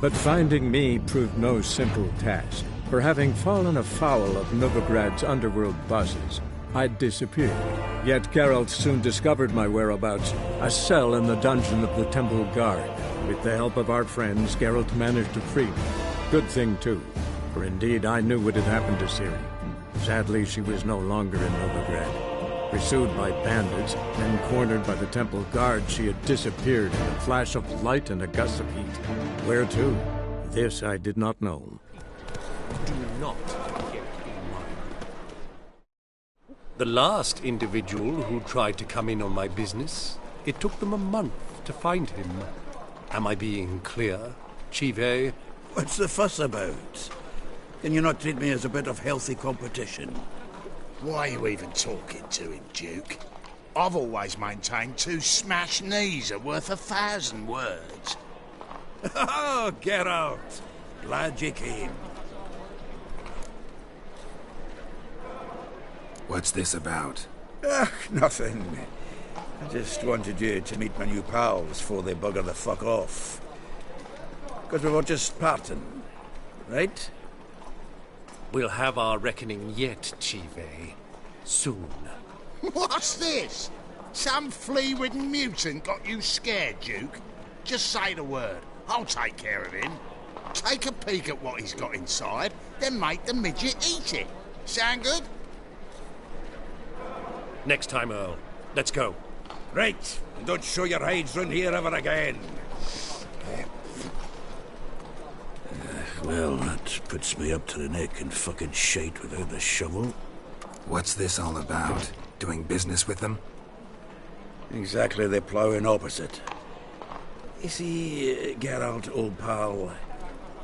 But finding me proved no simple task, for having fallen afoul of Novigrad's underworld bosses, I'd disappeared. Yet Geralt soon discovered my whereabouts, a cell in the dungeon of the Temple Guard. With the help of our friends, Geralt managed to free me. Good thing too, for indeed I knew what had happened to Ciri. Sadly, she was no longer in Novigrad. Pursued by bandits, then cornered by the Temple Guard, she had disappeared in a flash of light and a gust of heat. Where to? This I did not know. Do not get in mind. The last individual who tried to come in on my business, it took them a month to find him. Am I being clear, Chive? What's the fuss about? Can you not treat me as a bit of healthy competition? Why are you even talking to him, Duke? I've always maintained 2 smashed knees are worth 1,000 words. Oh, Geralt! Glad you came. What's this about? Nothing. I just wanted you to meet my new pals before they bugger the fuck off. Because we were just parting, right? We'll have our reckoning yet, Chive. Soon. What's this? Some flea-ridden mutant got you scared, Duke? Just say the word. I'll take care of him. Take a peek at what he's got inside, then make the midget eat it. Sound good? Next time, Earl. Let's go. Right, and don't show your hides round here ever again. Well, that puts me up to the neck in fucking shite without the shovel. What's this all about? Doing business with them? Exactly the ploughing opposite. You see, Geralt, old pal...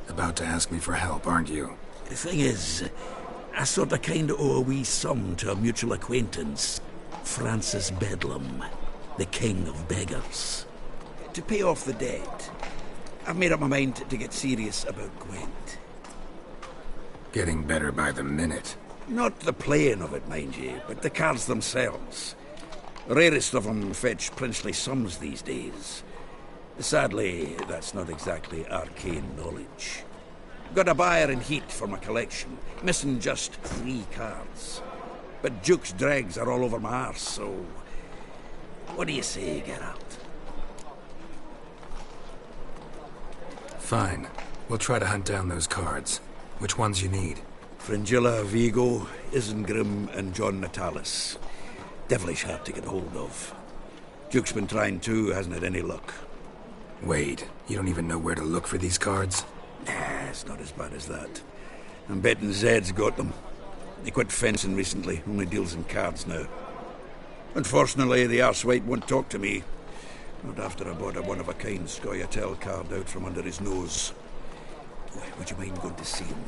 About to ask me for help, aren't you? The thing is, I sort of kind of owe a wee sum to a mutual acquaintance, Francis Bedlam, the king of beggars. To pay off the debt, I've made up my mind to get serious about Gwent. Getting better by the minute. Not the playing of it, mind you, but the cards themselves. The rarest of them fetch princely sums these days. Sadly, that's not exactly arcane knowledge. Got a buyer in heat for my collection, missing just 3 cards. But Duke's dregs are all over my arse, so... What do you say, Geralt? Fine. We'll try to hunt down those cards. Which ones you need? Fringilla, Vigo, Isengrim, and John Natalis. Devilish hard to get hold of. Duke's been trying too, hasn't had any luck. Wait, you don't even know where to look for these cards? Nah, it's not as bad as that. I'm betting Zed's got them. He quit fencing recently, only deals in cards now. Unfortunately, the arsewite won't talk to me. Not after I bought a one-of-a-kind Scoia'tael card out from under his nose. Would you mind going to see him?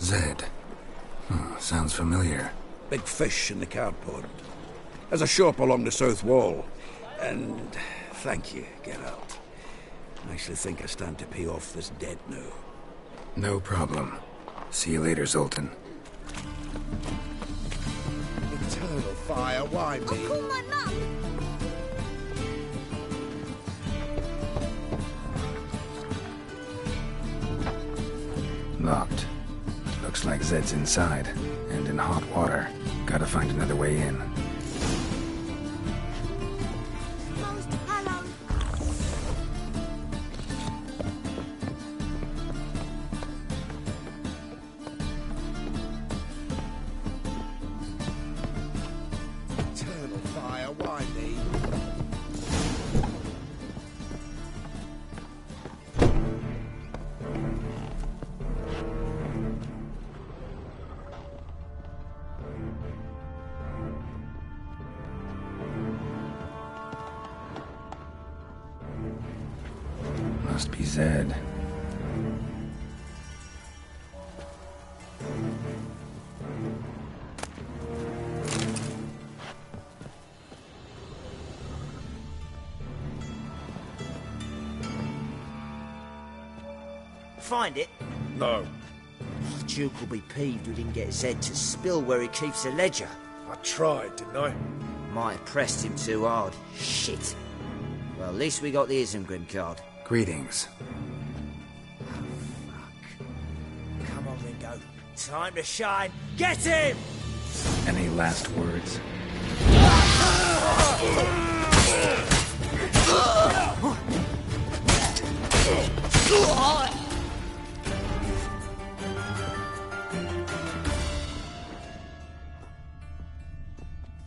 Zed. Sounds familiar. Big fish in the card pond. Has a shop along the south wall. And thank you, Geralt. I actually think I stand to pay off this debt now. No problem. See you later, Zoltan. Eternal fire, why me? I'll call my mum. Locked. Looks like Zed's inside, and in hot water. Gotta find another way in. Closed. Hello. Eternal fire, why me? Must be Zed. Find it? No. The Duke will be peeved we didn't get Zed to spill where he keeps the ledger. I tried, didn't I? Might have pressed him too hard. Shit. Well, at least we got the Isengrim card. Greetings. go. Time to shine. Get him! Any last words?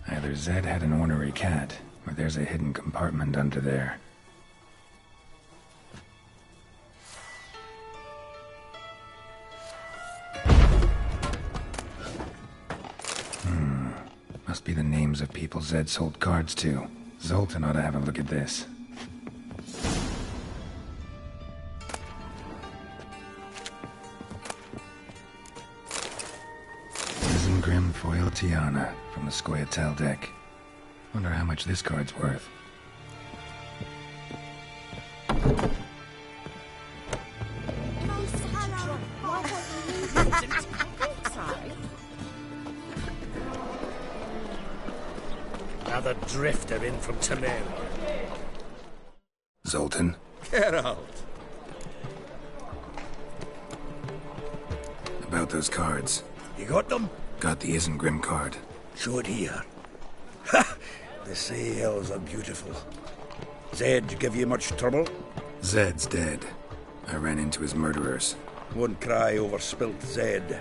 Either Zed had an ornery cat, or there's a hidden compartment under there. Must be the names of people Zed sold cards to. Zoltan ought to have a look at this. Isengrim Foil Tiana from the Scoia'tael deck. Wonder how much this card's worth. Another drifter in from Tamir. Zoltan? Geralt. About those cards. You got them? Got the Isengrim card. Show it here. Ha! The sails are beautiful. Zed give you much trouble? Zed's dead. I ran into his murderers. Won't cry over spilt Zed.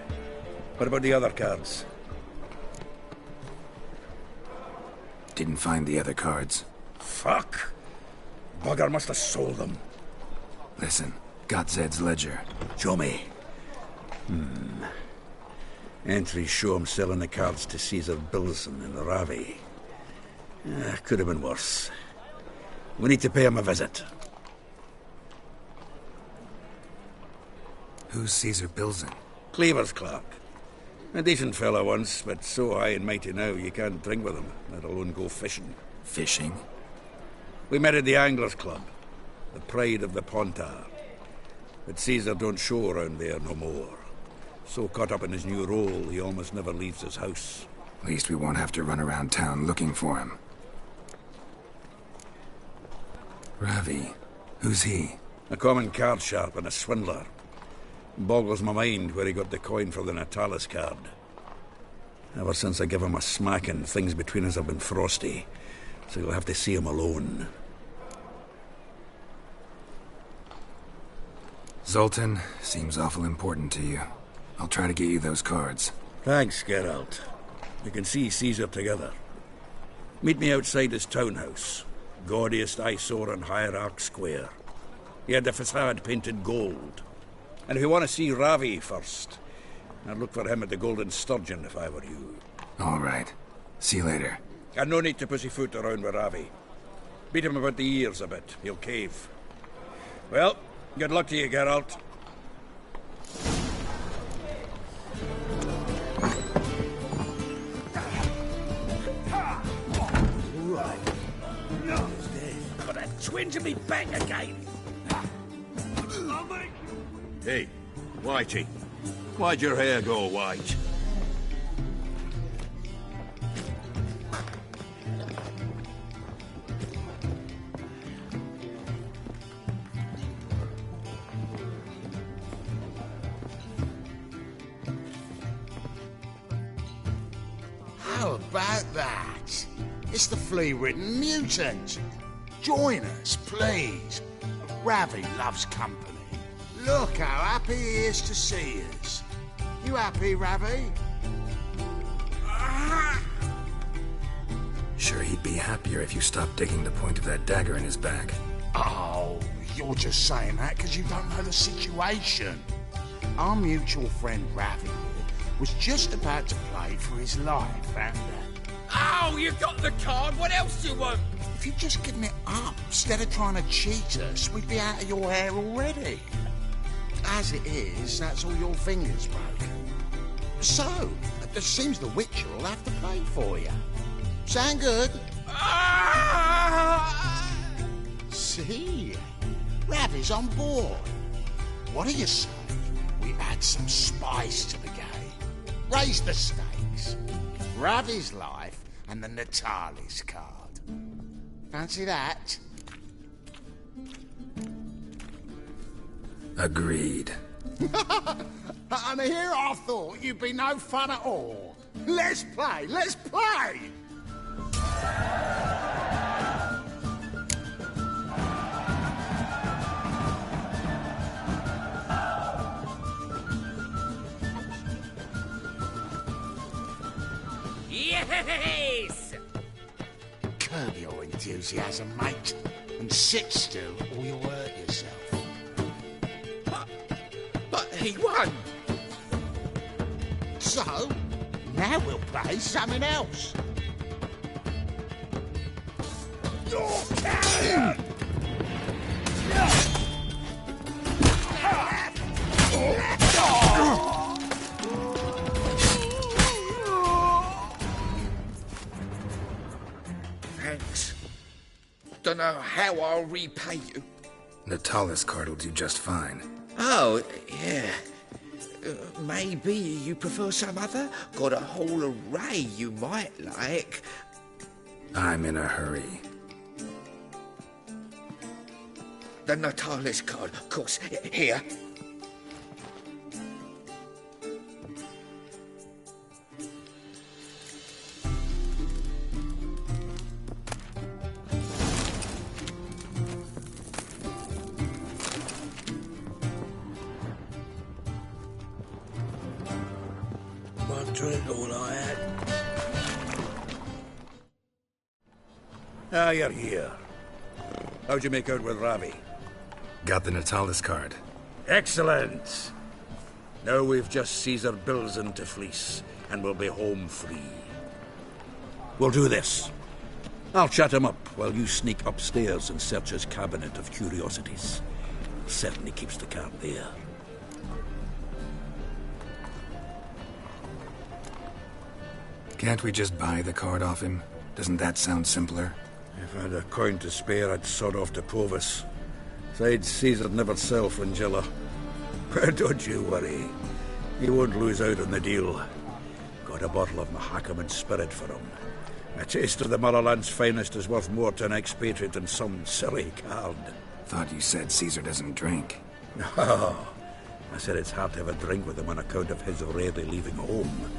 What about the other cards? Didn't find the other cards. Fuck! Bugger must have sold them. Listen, got Zed's ledger. Show me. Entries show him selling the cards to Caesar Bilson in the Ravi. Could have been worse. We need to pay him a visit. Who's Caesar Bilson? Cleaver's clerk. A decent fellow once, but so high and mighty now you can't drink with him, let alone go fishing. Fishing? We met at the Anglers Club, the pride of the Pontar. But Caesar don't show around there no more. So caught up in his new role, he almost never leaves his house. At least we won't have to run around town looking for him. Ravi. Who's he? A common card sharp and a swindler. Boggles my mind where he got the coin for the Natalis card. Ever since I gave him a smacking, things between us have been frosty. So you'll have to see him alone. Zoltan, seems awful important to you. I'll try to get you those cards. Thanks, Geralt. We can see Caesar together. Meet me outside his townhouse. Gaudiest eyesore on Hierarch Square. He had the facade painted gold. And if you want to see Ravi first, I'd look for him at the Golden Sturgeon if I were you. All right. See you later. And no need to pussyfoot around with Ravi. Beat him about the ears a bit. He'll cave. Well, good luck to you, Geralt. Got a twinge of me back again. Hey, Whitey. Why'd your hair go white? How about that? It's the flea-ridden mutant. Join us, please. Ravi loves company. Look how happy he is to see us. You happy, Ravi? Sure he'd be happier if you stopped digging the point of that dagger in his back. Oh, you're just saying that because you don't know the situation. Our mutual friend Ravi here was just about to play for his life, and Oh, you got the card. What else do you want? if you'd just given it up instead of trying to cheat us, we'd be out of your hair already. As it is, that's all your fingers broke. So, it seems the Witcher will have to play for you. Sound good? See? Ravi's on board. What do you say? We add some spice to the game. Raise the stakes. Ravi's life and the Natalis card. Fancy that? Agreed. And here I thought you'd be no fun at all. Let's play, let's play! Yes! Curb your enthusiasm, mate, and sit still or you'll hurt yourself. But he won! So, now we'll play something else. Your cannon! Thanks. Don't know how I'll repay you. Natalis card will do just fine. Oh, yeah. Maybe you prefer some other? Got a whole array you might like. I'm in a hurry. The Natalis card, of course. Here. One drink all I had. Ah, you're here. How'd you make out with Ravi? Got the Natalis card. Excellent! Now we've just Caesar Bilzen to fleece, and we'll be home free. We'll do this. I'll chat him up while you sneak upstairs and search his cabinet of curiosities. Certainly keeps the card there. Can't we just buy the card off him? Doesn't that sound simpler? If I had a coin to spare, I'd sod off to Provis. Besides, Caesar'd never sell Fringilla. But don't you worry. He won't lose out on the deal. Got a bottle of Mahakaman spirit for him. A taste of the Motherland's finest is worth more to an expatriate than some silly card. Thought you said Caesar doesn't drink. No. I said it's hard to have a drink with him on account of his rarely leaving home.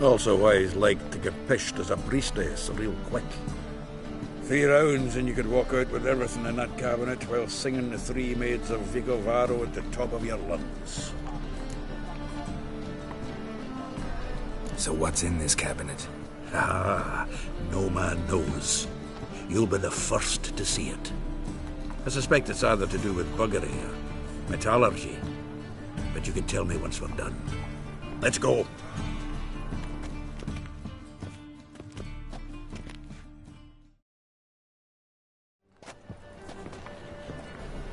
Also why he's like to get pished as a priestess real quick. 3 rounds and you could walk out with everything in that cabinet while singing the 3 maids of Vigo Varo at the top of your lungs. So what's in this cabinet? Ah, no man knows. You'll be the first to see it. I suspect it's either to do with buggery or metallurgy. But you can tell me once we're done. Let's go.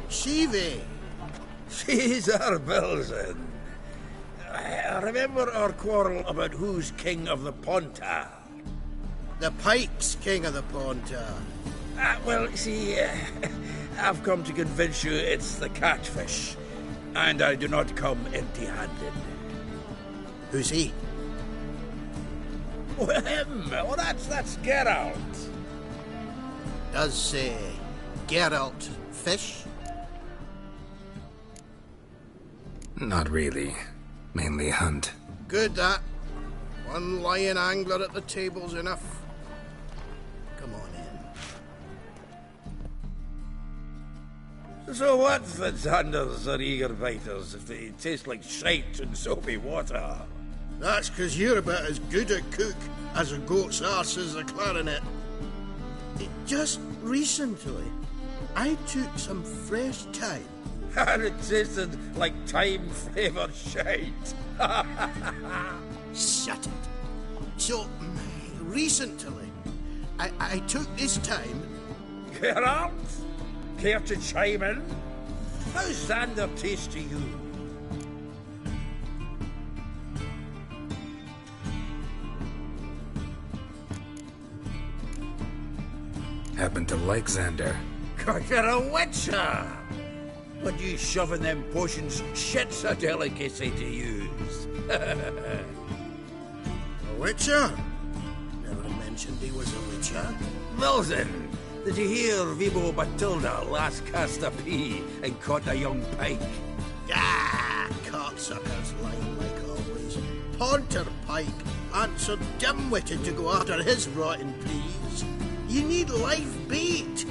Shivi! Caesar Bilzen. Remember our quarrel about who's king of the Pontar? The Pike's king of the Pontar. Well, see, I've come to convince you it's the catfish. And I do not come empty-handed. Who's he? Well, him. Oh, that's Geralt. Does Geralt fish? Not really. Mainly hunt. Good, that. One lion angler at the table's enough. Come on in. So what, Fitzhanders or eager biters, if they taste like shite and soapy water? That's 'cause you're about as good a cook as a goat's arse is a clarinet. Just recently, I took some fresh thyme. And it tasted like thyme-flavoured shite. Shut it. So, recently, I took this thyme. Geralt, care to chime in? How's Xander taste to you? Happen to like Xander. God, you're a witcher! But you shoving them potions, shit's a delicacy to use. A witcher? Never mentioned he was a witcher. Wilson, did you hear Vibo Batilda last cast a pea and caught a young pike? Ah, caught cocksuckers lying like always. Ponter Pike aren't so dim-witted to go after his rotten peas. You need live bait.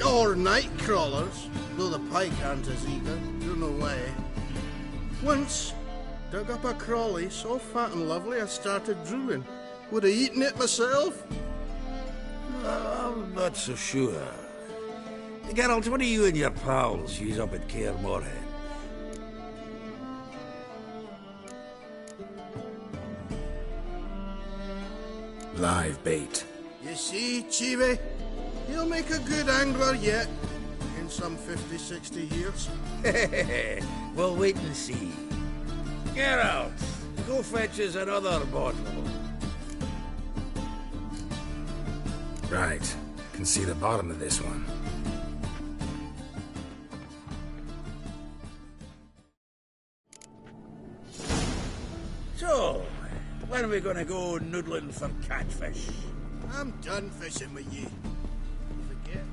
Or night crawlers, though the pike aren't as eager. Don't know why. Once, dug up a crawly so fat and lovely I started drooling. Would have eaten it myself. I'm not so sure. Geralt, what do you and your pals use up at Kaer Morhen? Live bait. You see, Chibi? He'll make a good angler yet. In some 50, 60 years. We'll wait and see. Geralt, go fetch us another bottle. Right. Can see the bottom of this one. So, when are we gonna go noodling for catfish? I'm done fishing with you. Forget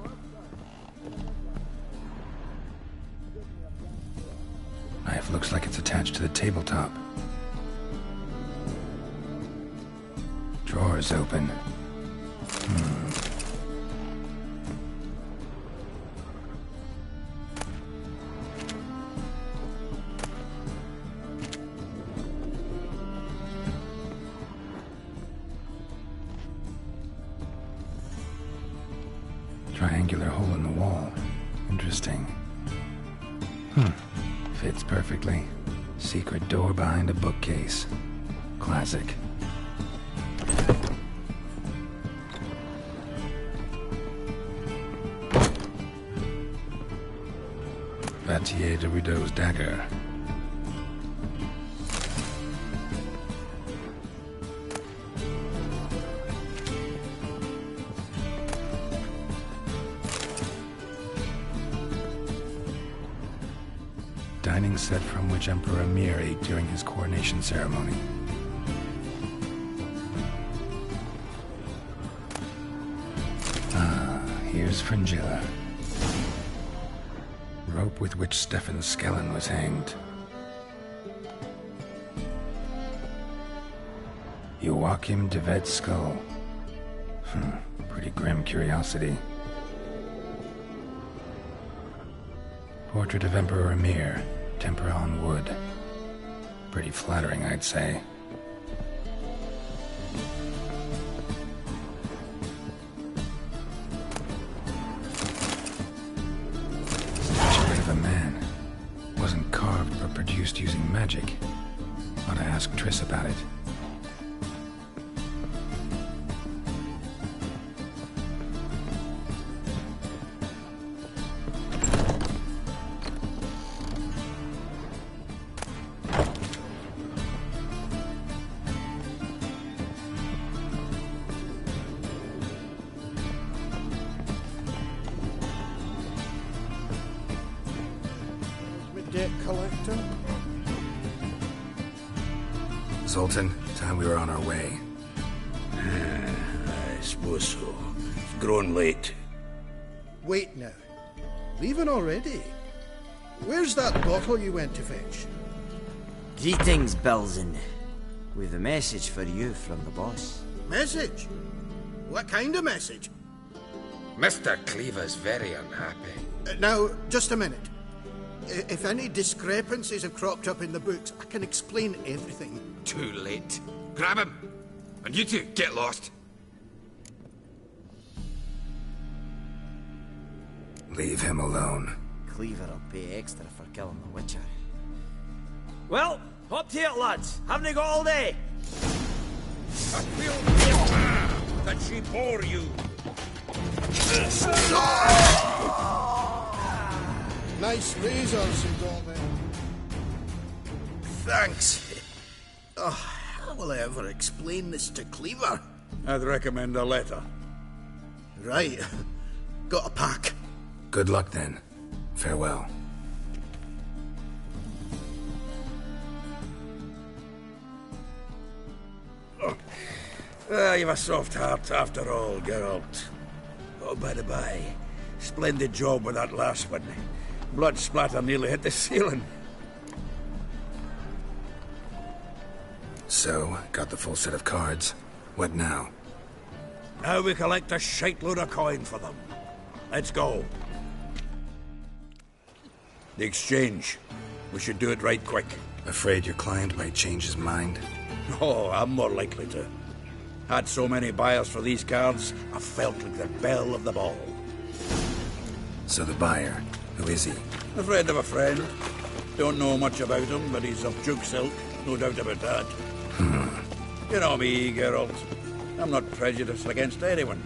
what Knife looks like it's attached to the tabletop. Drawer's open. Triangular hole in the wall. Interesting. Fits perfectly. Secret door behind a bookcase. Classic. Vatier de Rideau's dagger. Dining set from which Emperor Mir ate during his coronation ceremony. Here's Fringilla. Rope with which Stefan Skellen was hanged. Joachim de Ved's skull. Pretty grim curiosity. Portrait of Emperor Mir, tempera on wood. Pretty flattering, I'd say. Portrait of a man. Wasn't carved but produced using magic. Ought to ask Triss about it. debt collector? Zoltan, time we were on our way. I suppose so. It's grown late. Wait now. Leaving already? Where's that bottle you went to fetch? Greetings, Belzen. We've a message for you from the boss. Message? What kind of message? Mr. Cleaver's very unhappy. Now, just a minute. If any discrepancies have cropped up in the books, I can explain everything. Too late. Grab him. And you two, get lost. Leave him alone. Cleaver will pay extra for killing the Witcher. Well, hop to it, lads. Haven't you got all day? I feel that she bore you. Nice razors you got there. Thanks. Oh, how will I ever explain this to Cleaver? I'd recommend a letter. Right. Got a pack. Good luck then. Farewell. You've a soft heart after all, Geralt. Oh, by the by, splendid job with that last one. Blood splatter nearly hit the ceiling. So, got the full set of cards. What now? Now we collect a shitload of coin for them. Let's go. The exchange. We should do it right quick. Afraid your client might change his mind? Oh, I'm more likely to. Had so many buyers for these cards, I felt like the belle of the ball. So the buyer, who is he? A friend of a friend. Don't know much about him, but he's of Duke's ilk, no doubt about that. You know me, Geralt. I'm not prejudiced against anyone,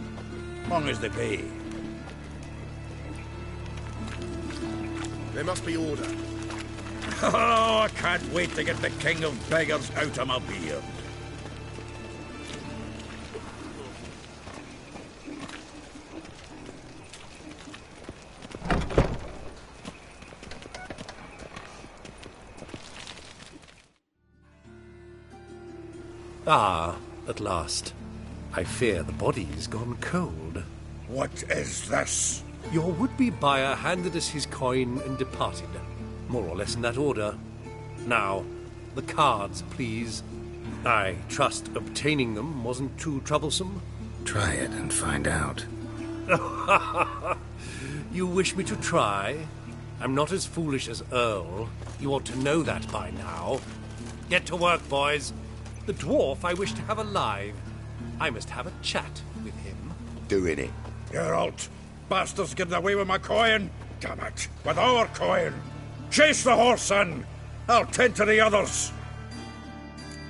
long as they pay. There must be order. Oh, I can't wait to get the king of beggars out of my beard. Ah, at last. I fear the body's gone cold. What is this? Your would-be buyer handed us his coin and departed. More or less in that order. Now, the cards, please. I trust obtaining them wasn't too troublesome. Try it and find out. You wish me to try? I'm not as foolish as Earl. You ought to know that by now. Get to work, boys. The dwarf I wish to have alive. I must have a chat with him. Doing it. Geralt, bastards getting away with my coin. Damn it, with our coin. Chase the horse, son. I'll tend to the others.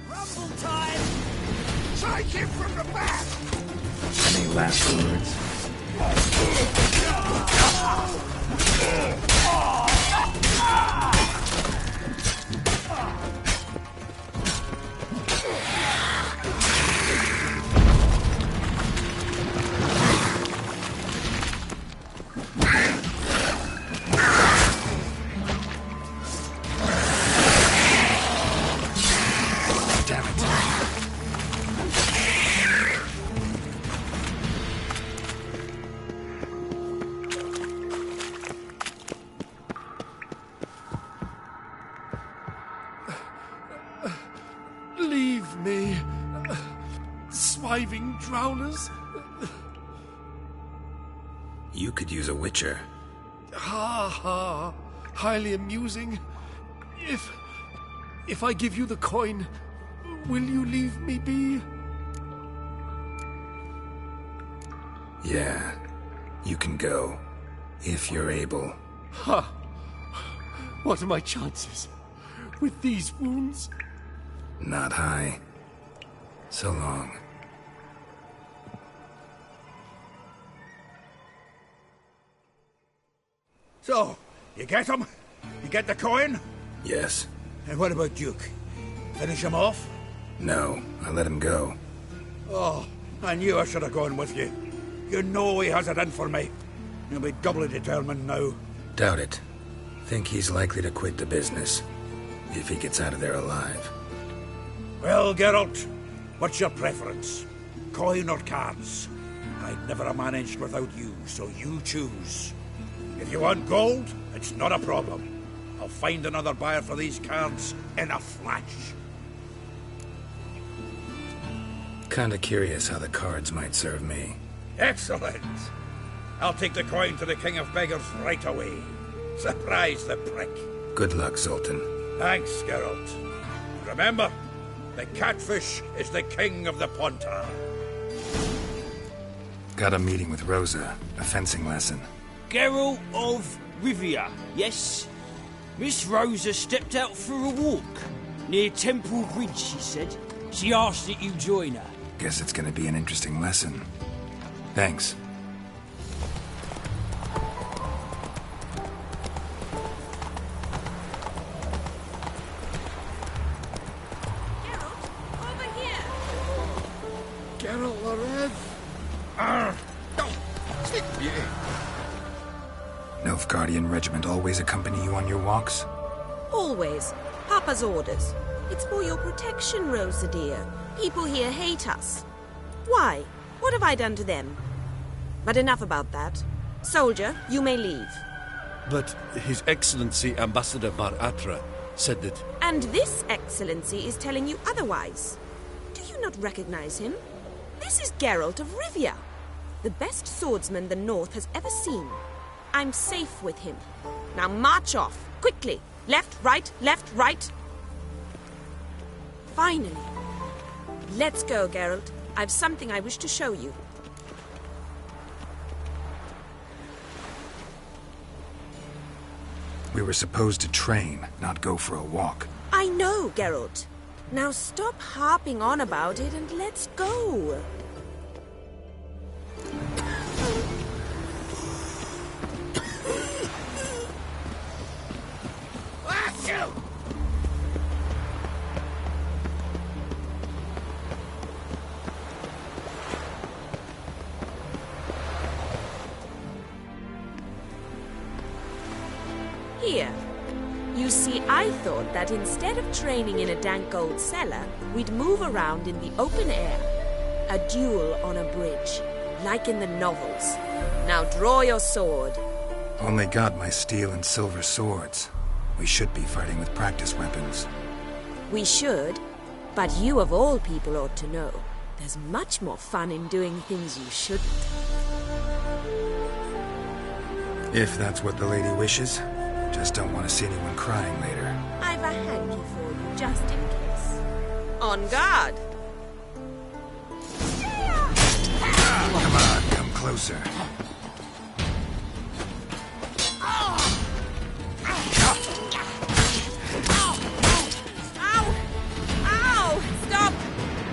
Rumble time! Take him from the back! Any last words? Leave me, swiving drowners. You could use a witcher. Ha ha, highly amusing. If I give you the coin, will you leave me be? Yeah, you can go, if you're able. Ha! What are my chances with these wounds? Not high. So long. So, you get him? You get the coin? Yes. And what about Duke? Finish him off? No, I let him go. Oh, I knew I should have gone with you. You know he has it in for me. He'll be doubly determined now. Doubt it. Think he's likely to quit the business, if he gets out of there alive. Well, Geralt, what's your preference? Coin or cards? I'd never have managed without you, so you choose. If you want gold, it's not a problem. I'll find another buyer for these cards in a flash. Kinda curious how the cards might serve me. Excellent. I'll take the coin to the King of Beggars right away. Surprise the prick. Good luck, Sultan. Thanks, Geralt. Remember, the catfish is the king of the Pontar. Got a meeting with Rosa, a fencing lesson. Geralt of Rivia, yes? Miss Rosa stepped out for a walk. Near Temple Bridge, she said. She asked that you join her. Guess it's gonna be an interesting lesson. Thanks. Geralt Larev. Sleep beauty. Nilfgaardian regiment always accompany you on your walks? Always. Papa's orders. It's for your protection, Rosa dear. People here hate us. Why? What have I done to them? But enough about that. Soldier, you may leave. But His Excellency Ambassador Bar Atra, said that... And this Excellency is telling you otherwise. Do you not recognize him? This is Geralt of Rivia, the best swordsman the North has ever seen. I'm safe with him. Now march off, quickly. Left, right, left, right. Finally. Let's go, Geralt. I've something I wish to show you. We were supposed to train, not go for a walk. I know, Geralt. Now stop harping on about it and let's go. Here. You see, I thought that instead of training in a dank old cellar, we'd move around in the open air. A duel on a bridge, like in the novels. Now draw your sword. Only got my steel and silver swords. We should be fighting with practice weapons. We should, but you of all people ought to know. There's much more fun in doing things you shouldn't. If that's what the lady wishes. Just don't want to see anyone crying later. I've a hanky for you, just in case. On guard! Come on, come closer. Ow! Ow! Stop!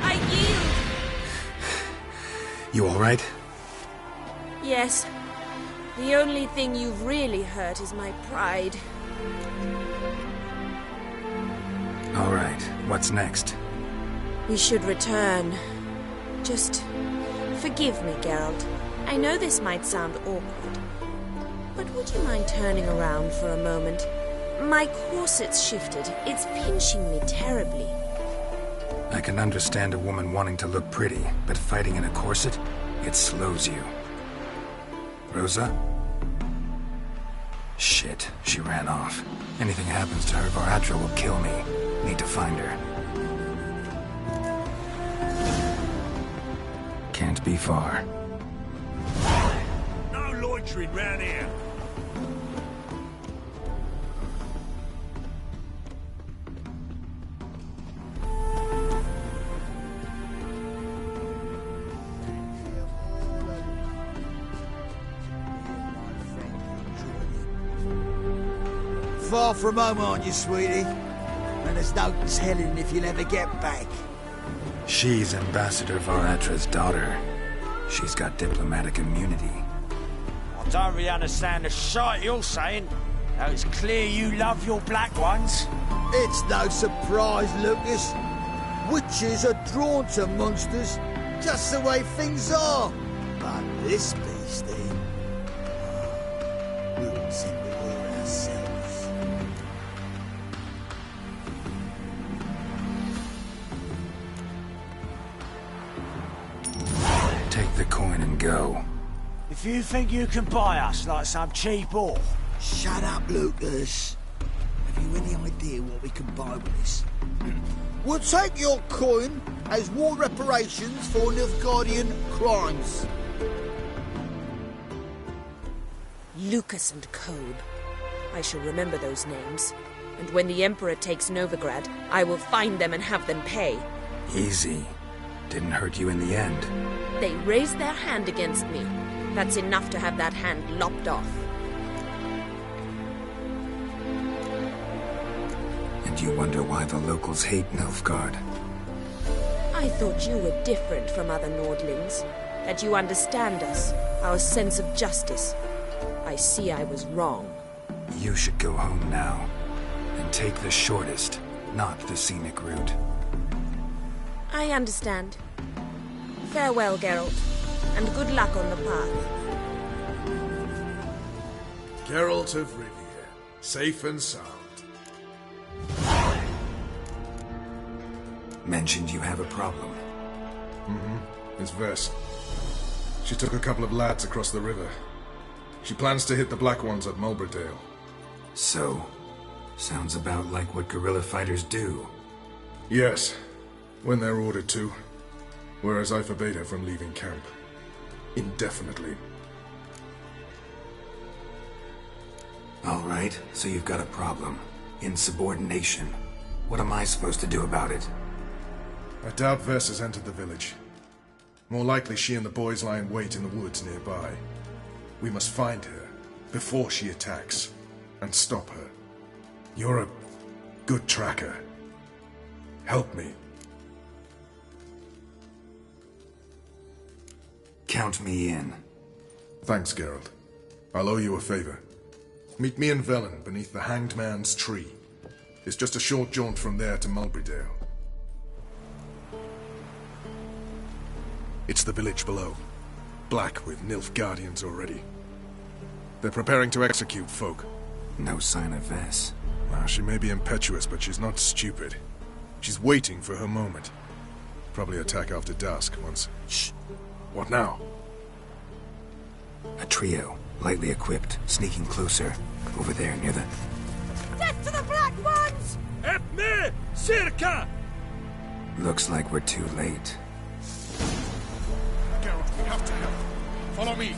I yield! You all right? Yes. The only thing you've really hurt is my pride. All right, what's next? We should return. Just forgive me, Geralt. I know this might sound awkward, but would you mind turning around for a moment? My corset's shifted. It's pinching me terribly. I can understand a woman wanting to look pretty, but fighting in a corset, it slows you. Rosa? Shit, she ran off. Anything happens to her, Varatra will kill me. Need to find her. Can't be far. No loitering round here. Far from home, aren't you, sweetie? And there's no telling if you'll ever get back. She's Ambassador Varatra's daughter. She's got diplomatic immunity. I don't really understand the shite you're saying. Now it's clear you love your black ones. It's no surprise, Lucas. Witches are drawn to monsters, just the way things are. But this beastie... we won't send the war ourselves. Take the coin and go. If you think you can buy us like some cheap whore... Shut up, Lucas. Have you any idea what we can buy with this? We'll take your coin as war reparations for Nilfgaardian crimes. Lucas and Kobe. I shall remember those names. And when the Emperor takes Novigrad, I will find them and have them pay. Easy. Didn't hurt you in the end. They raised their hand against me. That's enough to have that hand lopped off. And you wonder why the locals hate Nilfgaard. I thought you were different from other Nordlings. That you understand us, our sense of justice. I see I was wrong. You should go home now. And take the shortest, not the scenic route. I understand. Farewell, Geralt, and good luck on the path. Geralt of Rivia, safe and sound. Mentioned you have a problem. It's Vess. She took a couple of lads across the river. She plans to hit the Black Ones at Mulberdale. So? Sounds about like what guerrilla fighters do. Yes, when they're ordered to. Whereas I forbade her from leaving camp. Indefinitely. Alright, so you've got a problem. Insubordination. What am I supposed to do about it? I doubt Vess has entered the village. More likely she and the boys lie in wait in the woods nearby. We must find her before she attacks and stop her. You're a good tracker. Help me. Count me in. Thanks, Geralt. I'll owe you a favor. Meet me in Velen beneath the Hanged Man's tree. It's just a short jaunt from there to Mulberydale. It's the village below. Black with Nilfgaardians already. They're preparing to execute folk. No sign of Vess. Well, she may be impetuous, but she's not stupid. She's waiting for her moment. Probably attack after dusk once... Shh! What now? A trio, lightly equipped, sneaking closer. Over there, near the... Death to the Black Ones! Help me! Circa! Looks like we're too late. Geralt, we have to help. Follow me.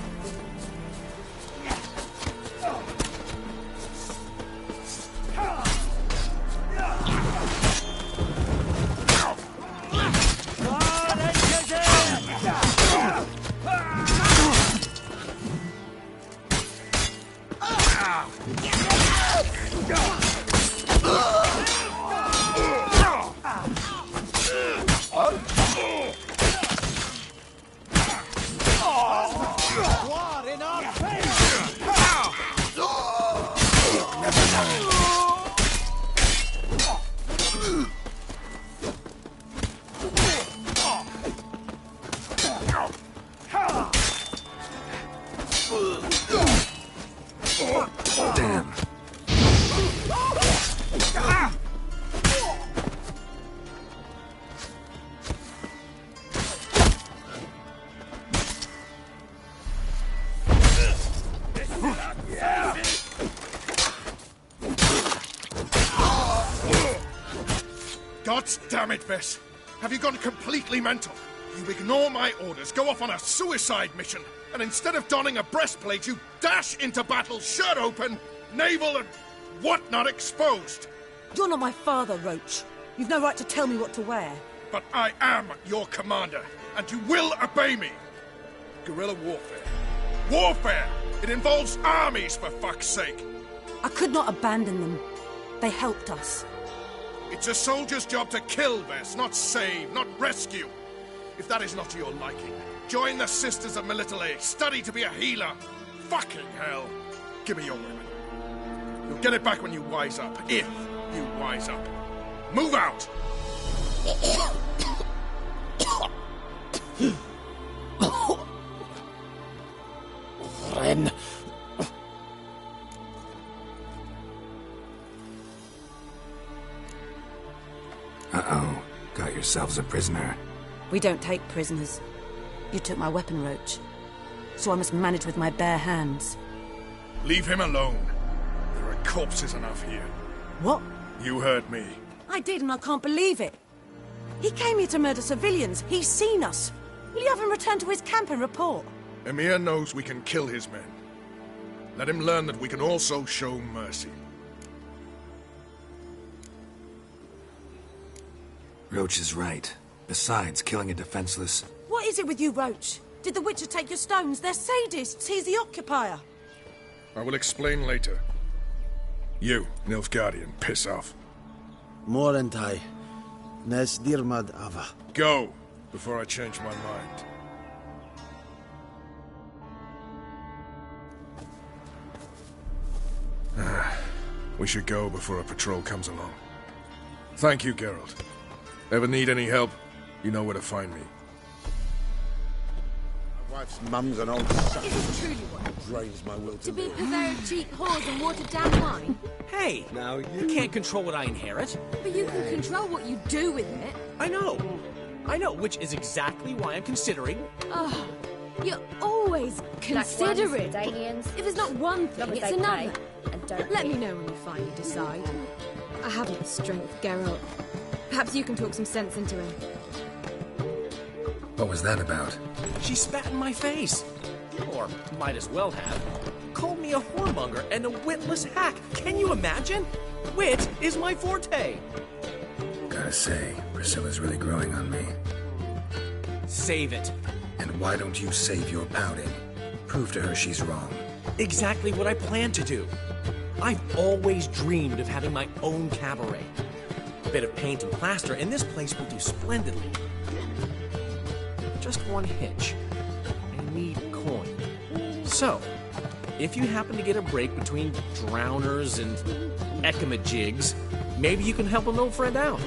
Damn. God damn it, Vess! Have you gone completely mental? You ignore my orders, go off on a suicide mission, and instead of donning a breastplate, you dash into battle, shirt open, navel and whatnot exposed. You're not my father, Roach. You've no right to tell me what to wear. But I am your commander, and you will obey me. Guerrilla warfare. Warfare! It involves armies, for fuck's sake! I could not abandon them. They helped us. It's a soldier's job to kill, Vess, not save, not rescue. If that is not to your liking, join the Sisters of Melitele, study to be a healer. Fucking hell. Give me your weapon. You'll get it back when you wise up, if you wise up. Move out! Ren. Uh-oh. Got yourselves a prisoner. We don't take prisoners. You took my weapon, Roach. So I must manage with my bare hands. Leave him alone. There are corpses enough here. What? You heard me. I did, and I can't believe it. He came here to murder civilians. He's seen us. Will you have him return to his camp and report? Emir knows we can kill his men. Let him learn that we can also show mercy. Roach is right. Besides, killing a defenseless... What is it with you, Roach? Did the Witcher take your stones? They're sadists. He's the occupier. I will explain later. You, Nilfgaardian, piss off. Morentai. Nes dirmad ava. Go, before I change my mind. We should go before a patrol comes along. Thank you, Geralt. Ever need any help, you know where to find me. My wife's mum's an old sucker. Is it truly what? Drains my will To be purveyor of cheap whores and watered down wine? Hey, now you can't control what I inherit. But you can control what you do with it. I know, which is exactly why I'm considering... Ugh, You're always considerate. Black ones, If it's not one thing, Long as it's they another. pay and don't Let me hit. know when you finally decide. I haven't the strength, Geralt. Perhaps you can talk some sense into him. What was that about? She spat in my face. Or might as well have. Called me a whoremonger and a witless hack. Can you imagine? Wit is my forte. Gotta say, Priscilla's really growing on me. Save it. And why don't you save your pouting? Prove to her she's wrong. Exactly what I plan to do. I've always dreamed of having my own cabaret. A bit of paint and plaster, and this place will do splendidly. Just one hitch. I need coin. So, if you happen to get a break between drowners and ekamajigs, maybe you can help an old friend out.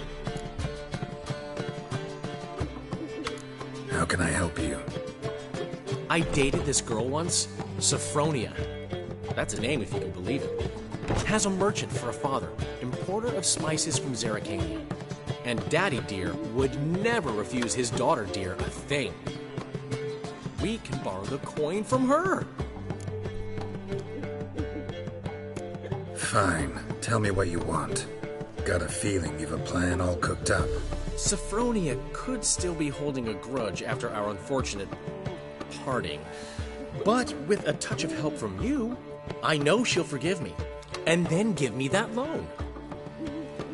How can I help you? I dated this girl once, Sophronia. That's a name if you can believe it. Has a merchant for a father, importer of spices from Zerrikania. And Daddy Dear would never refuse his daughter Dear a thing. We can borrow the coin from her. Fine. Tell me what you want. Got a feeling you've a plan all cooked up. Sophronia could still be holding a grudge after our unfortunate parting. But with a touch of help from you, I know she'll forgive me. And then give me that loan.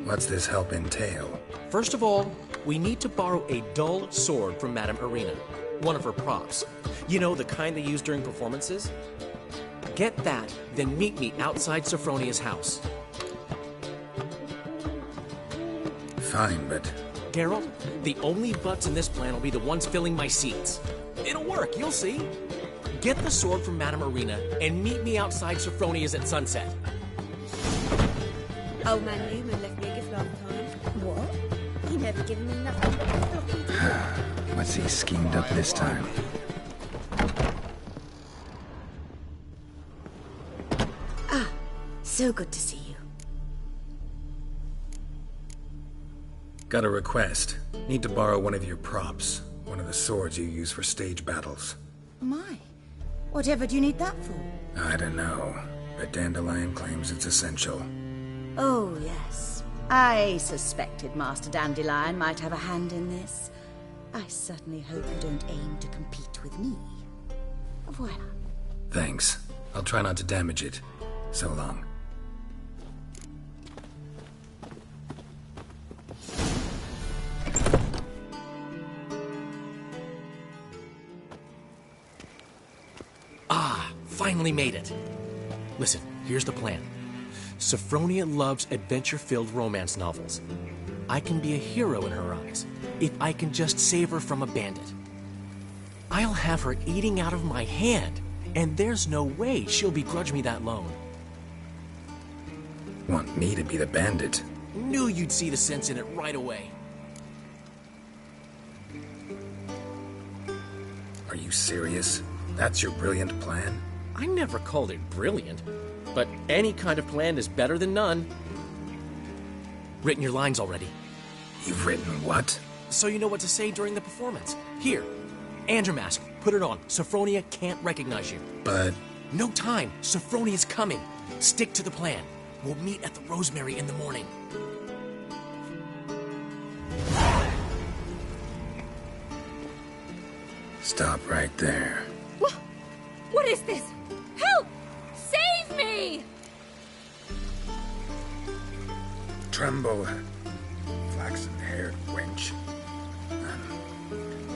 What's this help entail? First of all, we need to borrow a dull sword from Madame Arena, one of her props. You know, the kind they use during performances? Get that, then meet me outside Sophronia's house. Fine, but... Geralt, the only butts in this plan will be the ones filling my seats. It'll work, you'll see. Get the sword from Madame Arena and meet me outside Sophronia's at sunset. Old man Newman left me a gift last time. What? He never given me nothing but a floppy disk. What's he schemed up this time? So good to see you. Got a request. Need to borrow one of your props. One of the swords you use for stage battles. My. Whatever do you need that for? I don't know, but Dandelion claims it's essential. Oh, yes. I suspected Master Dandelion might have a hand in this. I certainly hope you don't aim to compete with me. Voilà. Thanks. I'll try not to damage it. So long. Finally made it. Listen, here's the plan. Sophronia loves adventure-filled romance novels. I can be a hero in her eyes if I can just save her from a bandit. I'll have her eating out of my hand, and there's no way she'll begrudge me that loan. Want me to be the bandit? Knew you'd see the sense in it right away. Are you serious? That's your brilliant plan? I never called it brilliant, but any kind of plan is better than none. Written your lines already. You've written what? So you know what to say during the performance. Here, and your mask. Put it on. Sophronia can't recognize you. But... No time. Sophronia's coming. Stick to the plan. We'll meet at the Rosemary in the morning. Stop right there. What is this? Help! Save me! Tremble, flaxen-haired wench.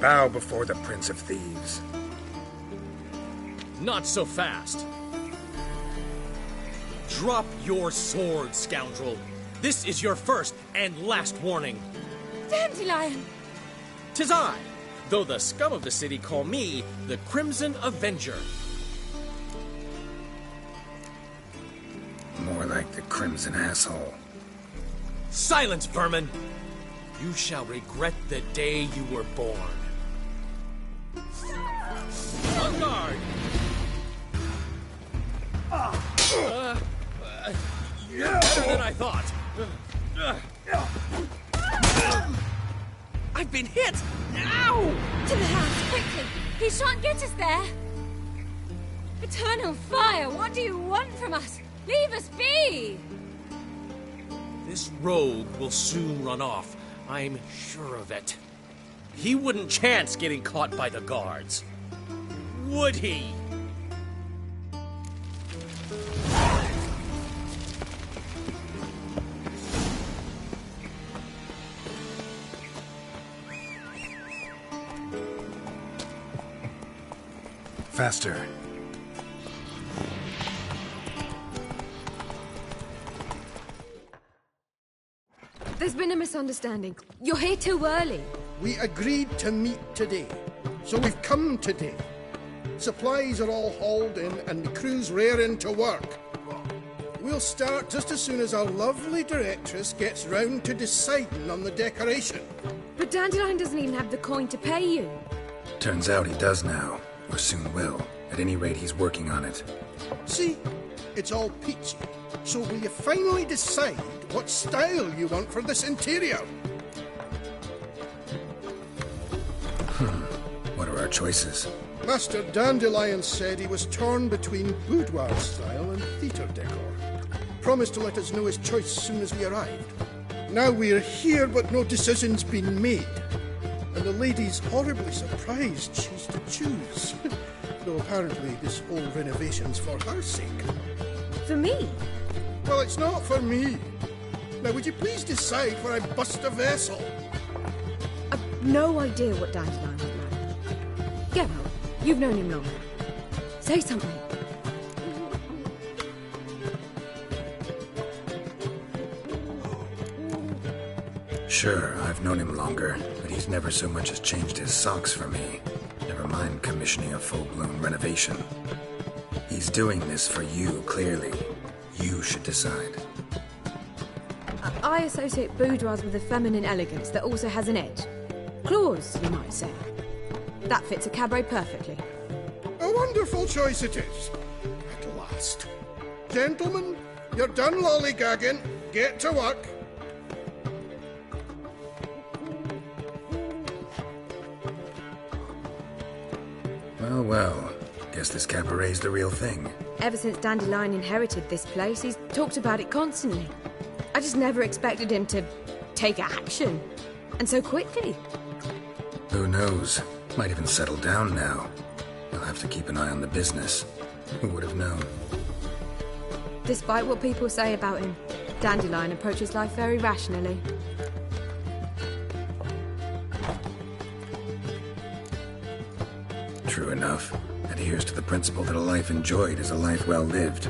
Bow before the Prince of Thieves. Not so fast. Drop your sword, scoundrel. This is your first and last warning. Dandelion! 'Tis I, though the scum of the city call me the Crimson Avenger. More like the Crimson Asshole. Silence, vermin! You shall regret the day you were born. On guard! Better than I thought. I've been hit! Ow! To the house, quickly! He shan't get us there! Eternal fire, what do you want from us? Leave us be! This rogue will soon run off. I'm sure of it. He wouldn't chance getting caught by the guards. Would he? Faster. There's been a misunderstanding. You're here too early. We agreed to meet today, so we've come today. Supplies are all hauled in and the crew's raring to work. We'll start just as soon as our lovely directress gets round to deciding on the decoration. But Dandelion doesn't even have the coin to pay you. Turns out he does now, or soon will. At any rate, he's working on it. See? It's all peachy. So will you finally decide what style you want for this interior? What are our choices? Master Dandelion said he was torn between boudoir style and theatre decor. Promised to let us know his choice as soon as we arrived. Now we're here, but no decision's been made. And the lady's horribly surprised she's to choose. Though apparently this whole renovation's for her sake. For me? Well, it's not for me. Now, would you please decide where I bust a vessel? I've no idea what Dandelion would like. Geralt, you've known him longer. Say something. Sure, I've known him longer, but he's never so much as changed his socks for me. Never mind commissioning a full-blown renovation. He's doing this for you, clearly. You should decide. I associate boudoirs with a feminine elegance that also has an edge. Claws, you might say. That fits a cabaret perfectly. A wonderful choice it is. At last. Gentlemen, you're done lollygagging. Get to work. Well, well. Guess this cabaret's the real thing. Ever since Dandelion inherited this place, he's talked about it constantly. I just never expected him to take action. And so quickly. Who knows? Might even settle down now. He'll have to keep an eye on the business. Who would have known? Despite what people say about him, Dandelion approaches life very rationally. True enough. Adheres to the principle that a life enjoyed is a life well lived.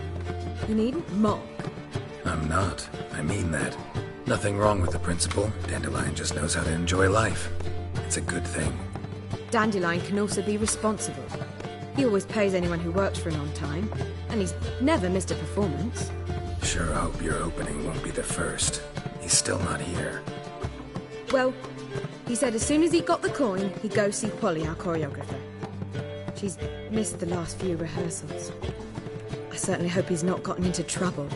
You needn't mock. I'm not. I mean that. Nothing wrong with the principle. Dandelion just knows how to enjoy life. It's a good thing. Dandelion can also be responsible. He always pays anyone who works for him on time, and he's never missed a performance. Sure hope your opening won't be the first. He's still not here. Well, he said as soon as he got the coin, he'd go see Polly, our choreographer. She's missed the last few rehearsals. I certainly hope he's not gotten into trouble.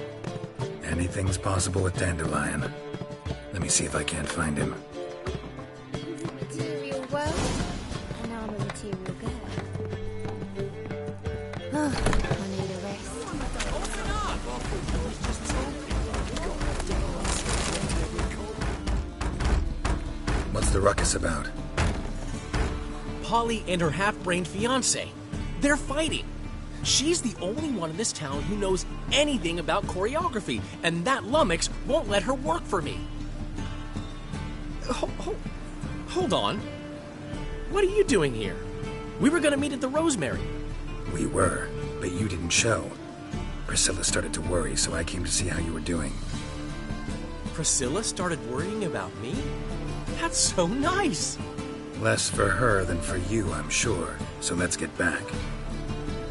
Anything's possible with Dandelion. Let me see if I can't find him. Material world, and I'm a material girl. I need a rest. What's the ruckus about? Polly and her half-brained fiancé. They're fighting. She's the only one in this town who knows anything about choreography, and that lummox won't let her work for me. Hold on. What are you doing here? We were going to meet at the Rosemary. We were, but you didn't show. Priscilla started to worry, so I came to see how you were doing. Priscilla started worrying about me? That's so nice. Less for her than for you, I'm sure. So let's get back.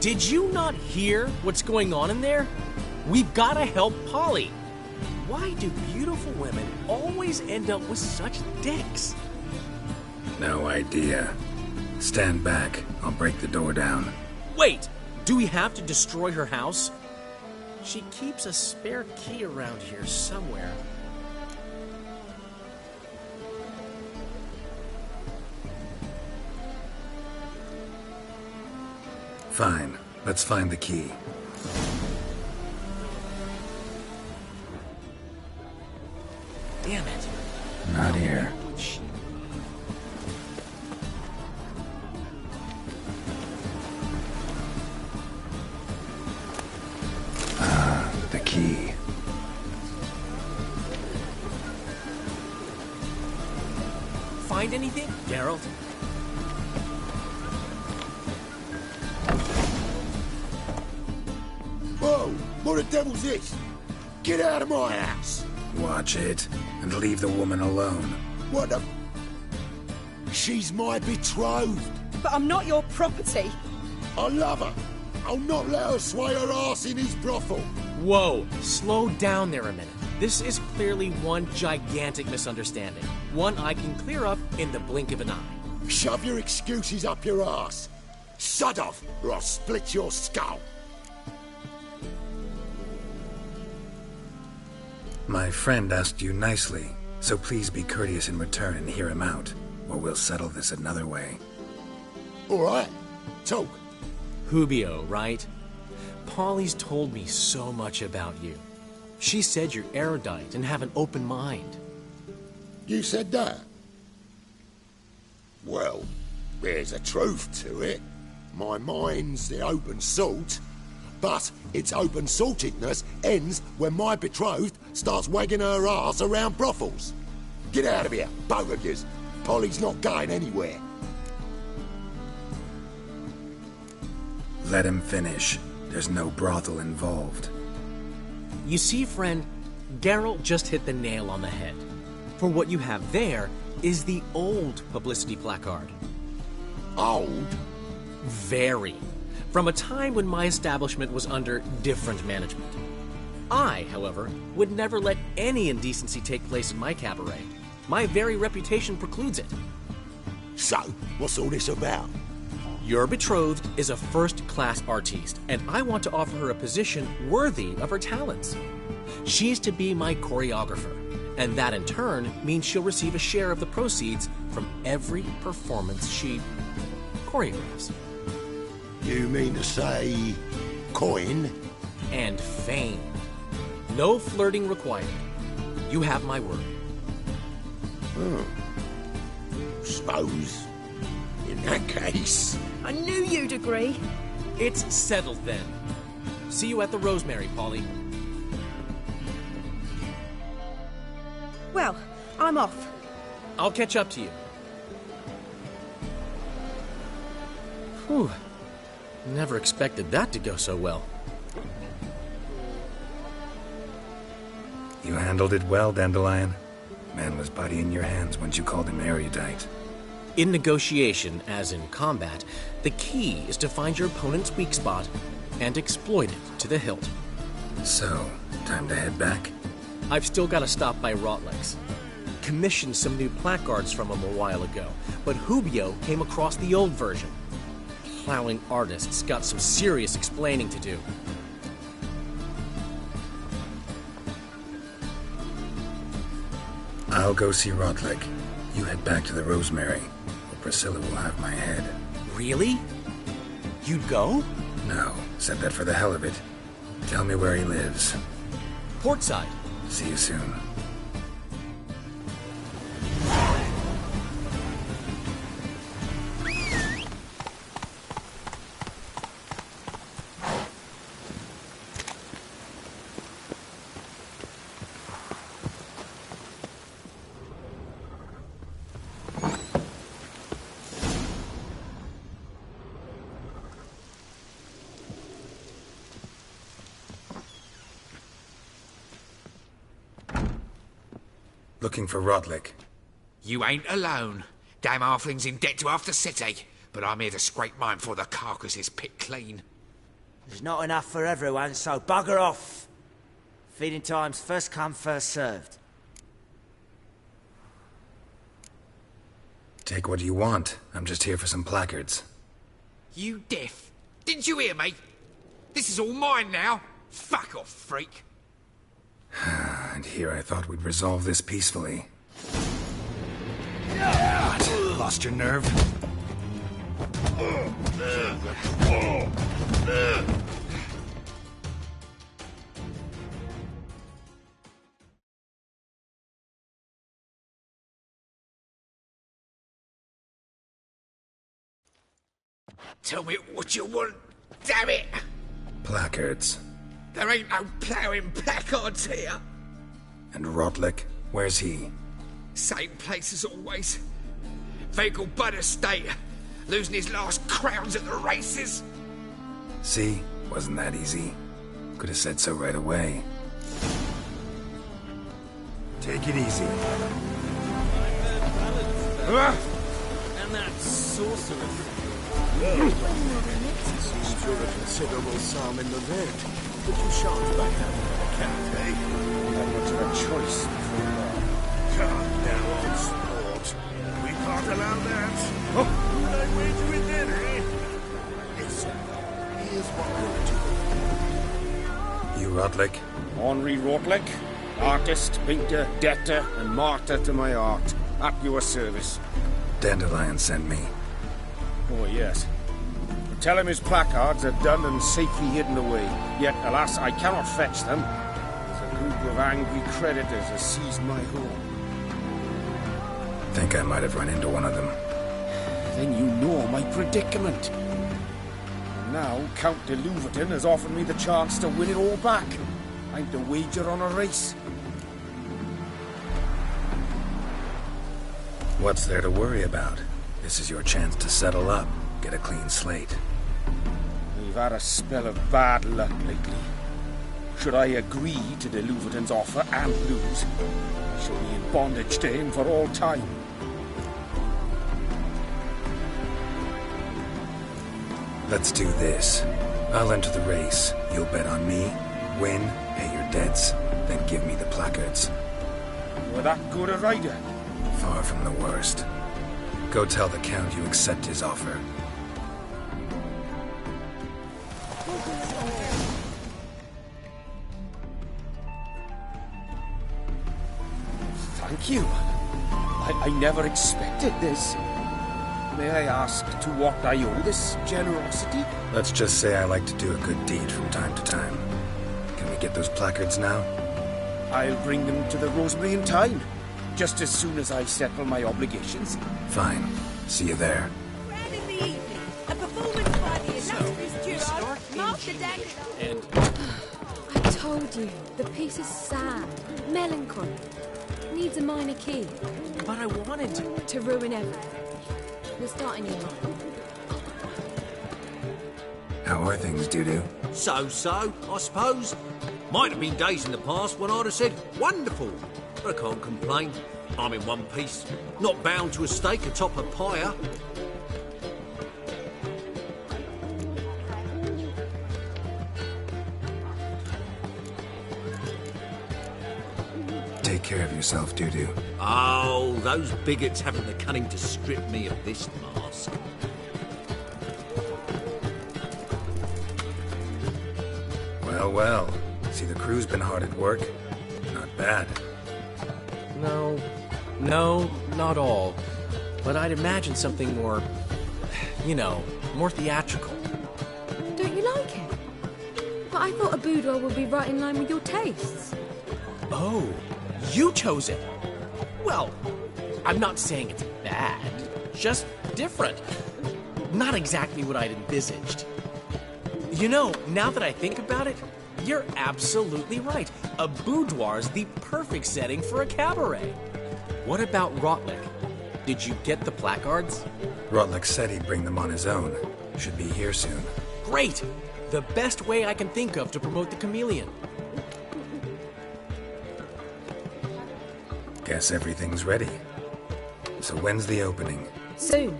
Did you not hear what's going on in there? We've got to help Polly. Why do beautiful women always end up with such dicks? No idea. Stand back. I'll break the door down. Wait! Do we have to destroy her house? She keeps a spare key around here somewhere. Fine. Let's find the key. Damn it. Not here. Ah, the key. Find anything, Geralt? Whoa! What the devil's this? Get out of my house! Watch it, and leave the woman alone. What the... She's my betrothed. But I'm not your property. I love her. I'll not let her sway her ass in his brothel. Whoa, slow down there a minute. This is clearly one gigantic misunderstanding. One I can clear up in the blink of an eye. Shove your excuses up your ass. Shut off, or I'll split your skull. My friend asked you nicely, so please be courteous in return and hear him out, or we'll settle this another way. All right, talk. Hubio, right? Polly's told me so much about you. She said you're erudite and have an open mind. You said that? Well, there's a truth to it. My mind's the open salt, but its open-saltedness ends when my betrothed starts wagging her ass around brothels. Get out of here, both of yous. Polly's not going anywhere. Let him finish. There's no brothel involved. You see, friend, Geralt just hit the nail on the head. For what you have there is the old publicity placard. Old? Very. From a time when my establishment was under different management. I, however, would never let any indecency take place in my cabaret. My very reputation precludes it. So, what's all this about? Your betrothed is a first-class artiste, and I want to offer her a position worthy of her talents. She's to be my choreographer, and that in turn means she'll receive a share of the proceeds from every performance she choreographs. You mean to say... coin? And fame. No flirting required. You have my word. Suppose... in that case... I knew you'd agree. It's settled then. See you at the Rosemary, Polly. Well, I'm off. I'll catch up to you. Whew. Never expected that to go so well. You handled it well, Dandelion. Man was body in your hands once you called him erudite. In negotiation, as in combat, the key is to find your opponent's weak spot and exploit it to the hilt. So, time to head back? I've still got to stop by Rotlex. Commissioned some new placards from him a while ago, but Hubio came across the old version. Plowing artists got some serious explaining to do. I'll go see Rotlick. You head back to the Rosemary, or Priscilla will have my head. Really? You'd go? No, said that for the hell of it. Tell me where he lives. Portside. See you soon. Looking for Rotlick. You ain't alone. Damn halfling's in debt to half the city, but I'm here to scrape mine before the carcass is picked clean. There's not enough for everyone, so bugger off. Feeding time's first come, first served. Take what you want. I'm just here for some placards. You deaf? Didn't you hear me? This is all mine now. Fuck off, freak. And here I thought we'd resolve this peacefully. What? Lost your nerve? Tell me what you want, damn it! Placards. There ain't no ploughing placards here. And Rotlick, where's he? Same place as always. Vehicle Bud Estate. Losing his last crowns at the races. See? Wasn't that easy? Could have said so right away. Take it easy. And that sorceress. Seems you're a considerable psalm in the red, but you shan't back out of the cat, eh? Not much of a choice. Calm now, old sport. We can't allow that. Would I wager with that, eh? Listen, here's what we'll do. You Rotlick? Henri Rotlick, artist, painter, debtor, and martyr to my art. At your service. Dandelion sent me. Oh, yes. Tell him his placards are done and safely hidden away. Yet, alas, I cannot fetch them. There's a group of angry creditors has seized my home. Think I might have run into one of them. Then you know my predicament. And now, Count de Louverton has offered me the chance to win it all back. I'm to wager on a race. What's there to worry about? This is your chance to settle up, get a clean slate. We've had a spell of bad luck lately. Should I agree to de Louverton's offer and lose, I shall be in bondage to him for all time. Let's do this. I'll enter the race. You'll bet on me, win, pay your debts, then give me the placards. You're that good a rider? Far from the worst. Go tell the Count you accept his offer. Thank you. I never expected this. May I ask to what I owe this generosity? Let's just say I like to do a good deed from time to time. Can we get those placards now? I'll bring them to the Rosemary in time. Just as soon as I settle my obligations. Fine. See you there. Grand in the evening. A performance by the illustrious Geralt, Master Dandelion. I told you, the piece is sad, melancholy. Needs a minor key. But I wanted to ruin everything. We're starting in. How are things, Dudu? So, I suppose. Might have been days in the past when I'd have said, wonderful. But I can't complain. I'm in one piece. Not bound to a stake atop a pyre. Take care of yourself, Dudu. Oh, those bigots haven't the cunning to strip me of this mask. Well, well. See, the crew's been hard at work. Not bad. No, not all. But I'd imagine something more, more theatrical. Don't you like it? But I thought a boudoir would be right in line with your tastes. Oh, you chose it. Well, I'm not saying it's bad, just different. Not exactly what I'd envisaged. Now that I think about it, you're absolutely right. A boudoir's the perfect setting for a cabaret. What about Rotlick? Did you get the placards? Rotlick said he'd bring them on his own. Should be here soon. Great! The best way I can think of to promote the chameleon. Guess everything's ready. So when's the opening? Soon.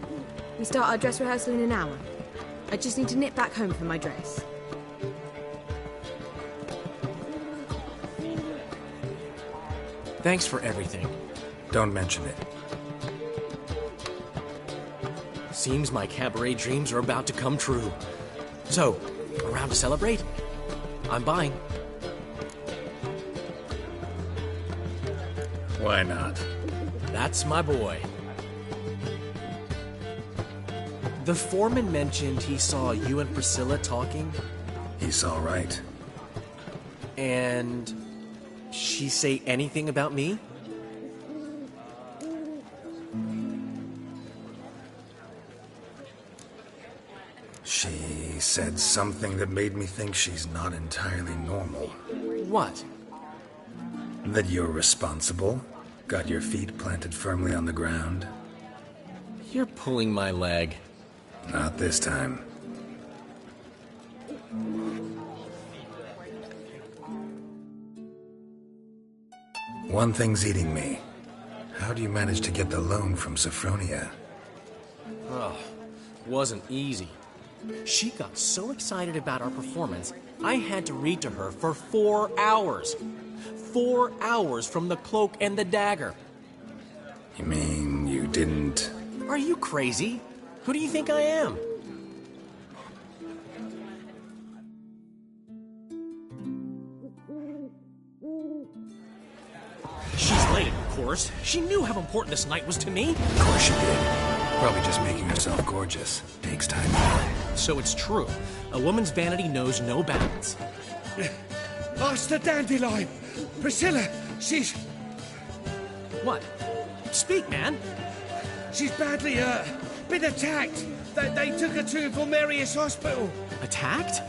We start our dress rehearsal in an hour. I just need to nip back home for my dress. Thanks for everything. Don't mention it. Seems my cabaret dreams are about to come true. So, around to celebrate? I'm buying. Why not? That's my boy. The foreman mentioned he saw you and Priscilla talking. He saw right. And she say anything about me? She said something that made me think she's not entirely normal. What? That you're responsible, got your feet planted firmly on the ground. You're pulling my leg. Not this time. One thing's eating me. How do you manage to get the loan from Sophronia? Oh, wasn't easy. She got so excited about our performance, I had to read to her for 4 hours. 4 hours from the cloak and the dagger. You mean you didn't... Are you crazy? Who do you think I am? She's late, of course. She knew how important this night was to me. Of course she did. Probably just making herself gorgeous. Takes time. So it's true. A woman's vanity knows no bounds. Master Dandelion! Priscilla, she's... What? Speak, man. She's badly hurt. Been attacked. They took her to Vulmerius Hospital. Attacked?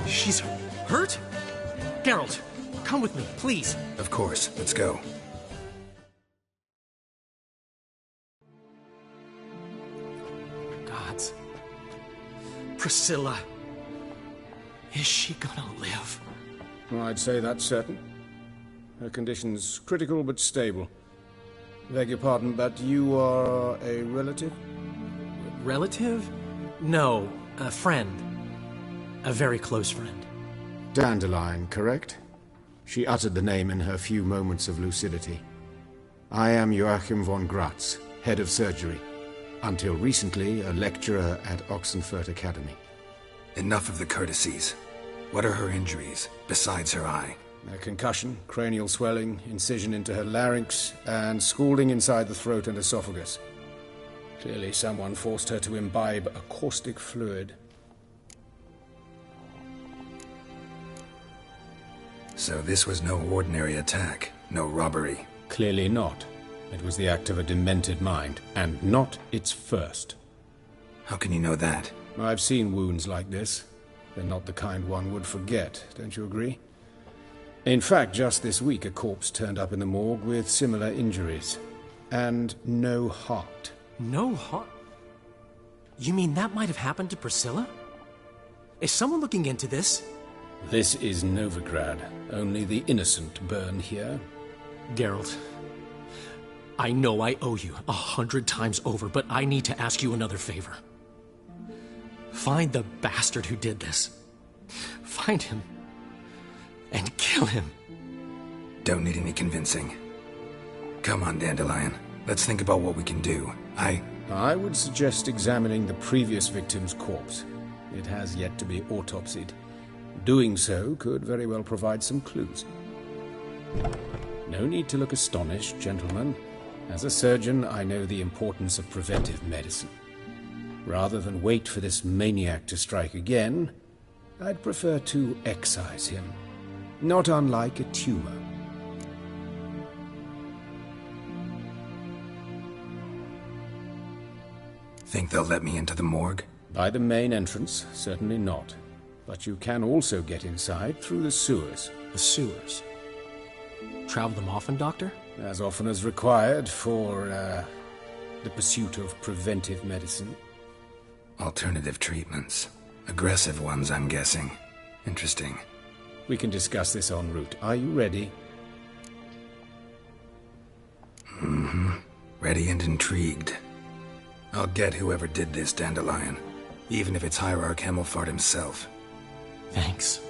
She's hurt? Geralt, come with me, please. Of course. Let's go. Gods. Priscilla. Is she gonna live? Well, I'd say that's certain. Her condition's critical but stable. Beg your pardon, but you are a relative? Relative? No, a friend. A very close friend. Dandelion, correct? She uttered the name in her few moments of lucidity. I am Joachim von Gratz, head of surgery. Until recently, a lecturer at Oxenfurt Academy. Enough of the courtesies. What are her injuries, besides her eye? A concussion, cranial swelling, incision into her larynx, and scalding inside the throat and esophagus. Clearly someone forced her to imbibe a caustic fluid. So this was no ordinary attack, no robbery. Clearly not. It was the act of a demented mind, and not its first. How can you know that? I've seen wounds like this. They're not the kind one would forget, don't you agree? In fact, just this week a corpse turned up in the morgue with similar injuries. And no heart. No heart? You mean that might have happened to Priscilla? Is someone looking into this? This is Novigrad. Only the innocent burn here. Geralt, I know I owe you 100 times over, but I need to ask you another favor. Find the bastard who did this. Find him. And kill him. Don't need any convincing. Come on, Dandelion. Let's think about what we can do. I would suggest examining the previous victim's corpse. It has yet to be autopsied. Doing so could very well provide some clues. No need to look astonished, gentlemen. As a surgeon, I know the importance of preventive medicine. Rather than wait for this maniac to strike again, I'd prefer to excise him. Not unlike a tumor. Think they'll let me into the morgue? By the main entrance, certainly not. But you can also get inside through the sewers. The sewers? Travel them often, Doctor? As often as required for, the pursuit of preventive medicine. Alternative treatments. Aggressive ones, I'm guessing. Interesting. We can discuss this en route. Are you ready? Mm-hmm. Ready and intrigued. I'll get whoever did this, Dandelion. Even if it's Hierarch Hemmelfart himself. Thanks.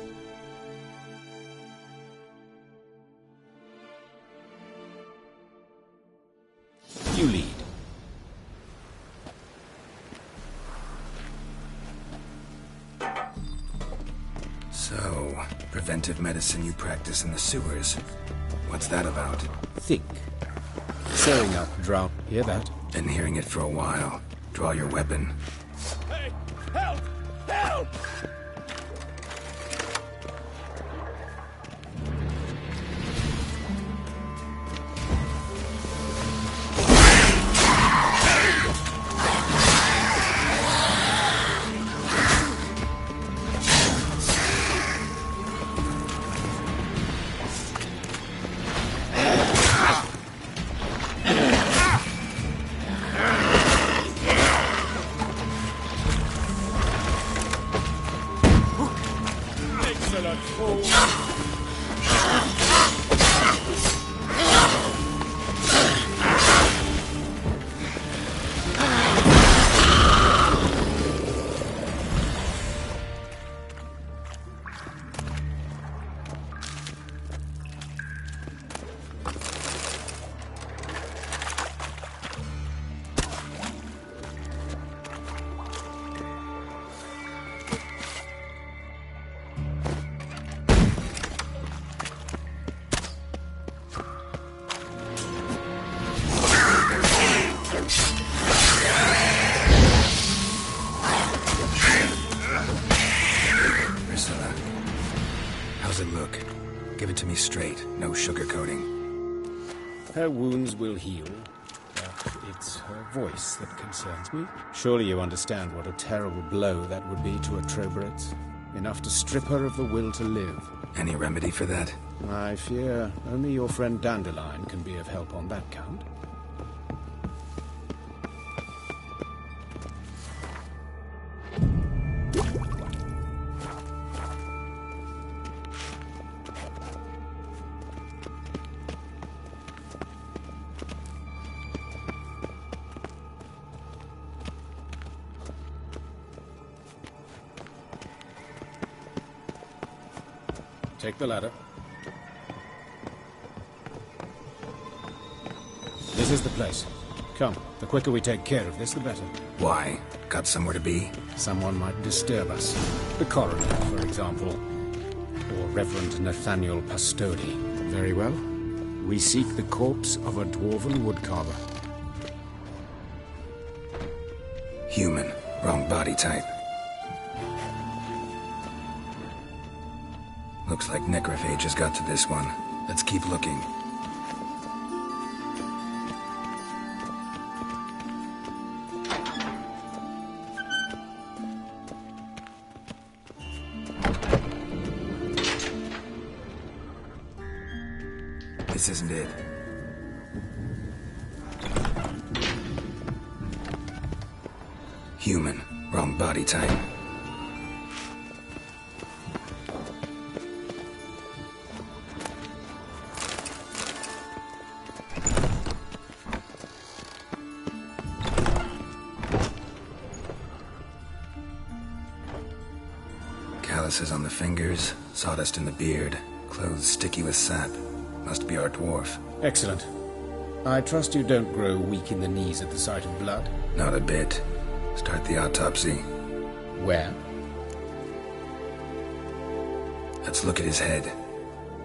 You lead. So, preventive medicine you practice in the sewers. What's that about? Think. Sewing up drought. Hear that? Been hearing it for a while. Draw your weapon. Priscilla, how's it look? Give it to me straight, no sugarcoating. Her wounds will heal, but it's her voice that concerns me. Surely you understand what a terrible blow that would be to a Troberet. Enough to strip her of the will to live. Any remedy for that? I fear only your friend Dandelion can be of help on that count. Take the ladder. This is the place. Come, the quicker we take care of this, the better. Why? Got somewhere to be? Someone might disturb us. The coroner, for example. Or Reverend Nathaniel Pastodi. Very well. We seek the corpse of a dwarven woodcarver. Human. Wrong body type. Looks like necrophage has got to this one. Let's keep looking. This isn't it. Human. Wrong body type. Calluses on the fingers, sawdust in the beard, clothes sticky with sap. Must be our dwarf. Excellent. I trust you don't grow weak in the knees at the sight of blood. Not a bit. Start the autopsy. Where? Let's look at his head.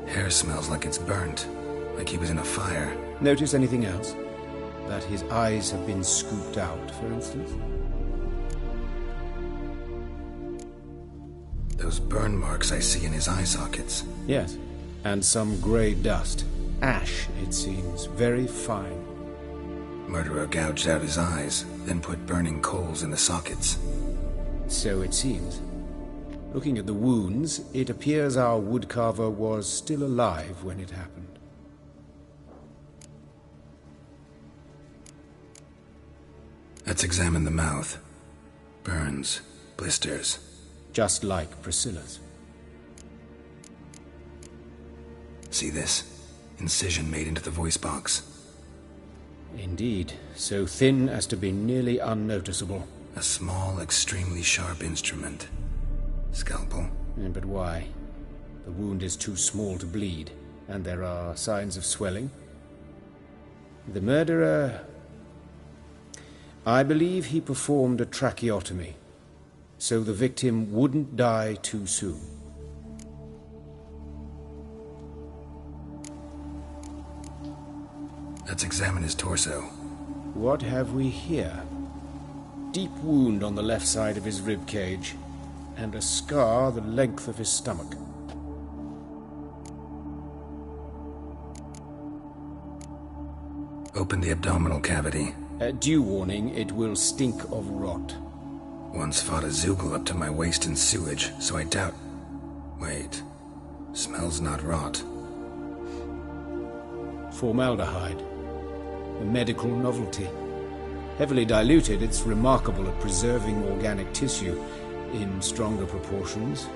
Hair smells like it's burnt, like he was in a fire. Notice anything else? That his eyes have been scooped out, for instance? Those burn marks I see in his eye sockets. Yes, and some grey dust. Ash, it seems. Very fine. Murderer gouged out his eyes, then put burning coals in the sockets. So it seems. Looking at the wounds, it appears our woodcarver was still alive when it happened. Let's examine the mouth. Burns, blisters. Just like Priscilla's. See this? Incision made into the voice box. Indeed, so thin as to be nearly unnoticeable. A small, extremely sharp instrument. Scalpel. But why? The wound is too small to bleed, and there are signs of swelling. The murderer... I believe he performed a tracheotomy, so the victim wouldn't die too soon. Let's examine his torso. What have we here? Deep wound on the left side of his rib cage. and a scar the length of his stomach. Open the abdominal cavity. Due warning, it will stink of rot. Once fought a Zoogle up to my waist in sewage, so I doubt... Wait. Smells not rot. Formaldehyde. A medical novelty. Heavily diluted, it's remarkable at preserving organic tissue. In stronger proportions,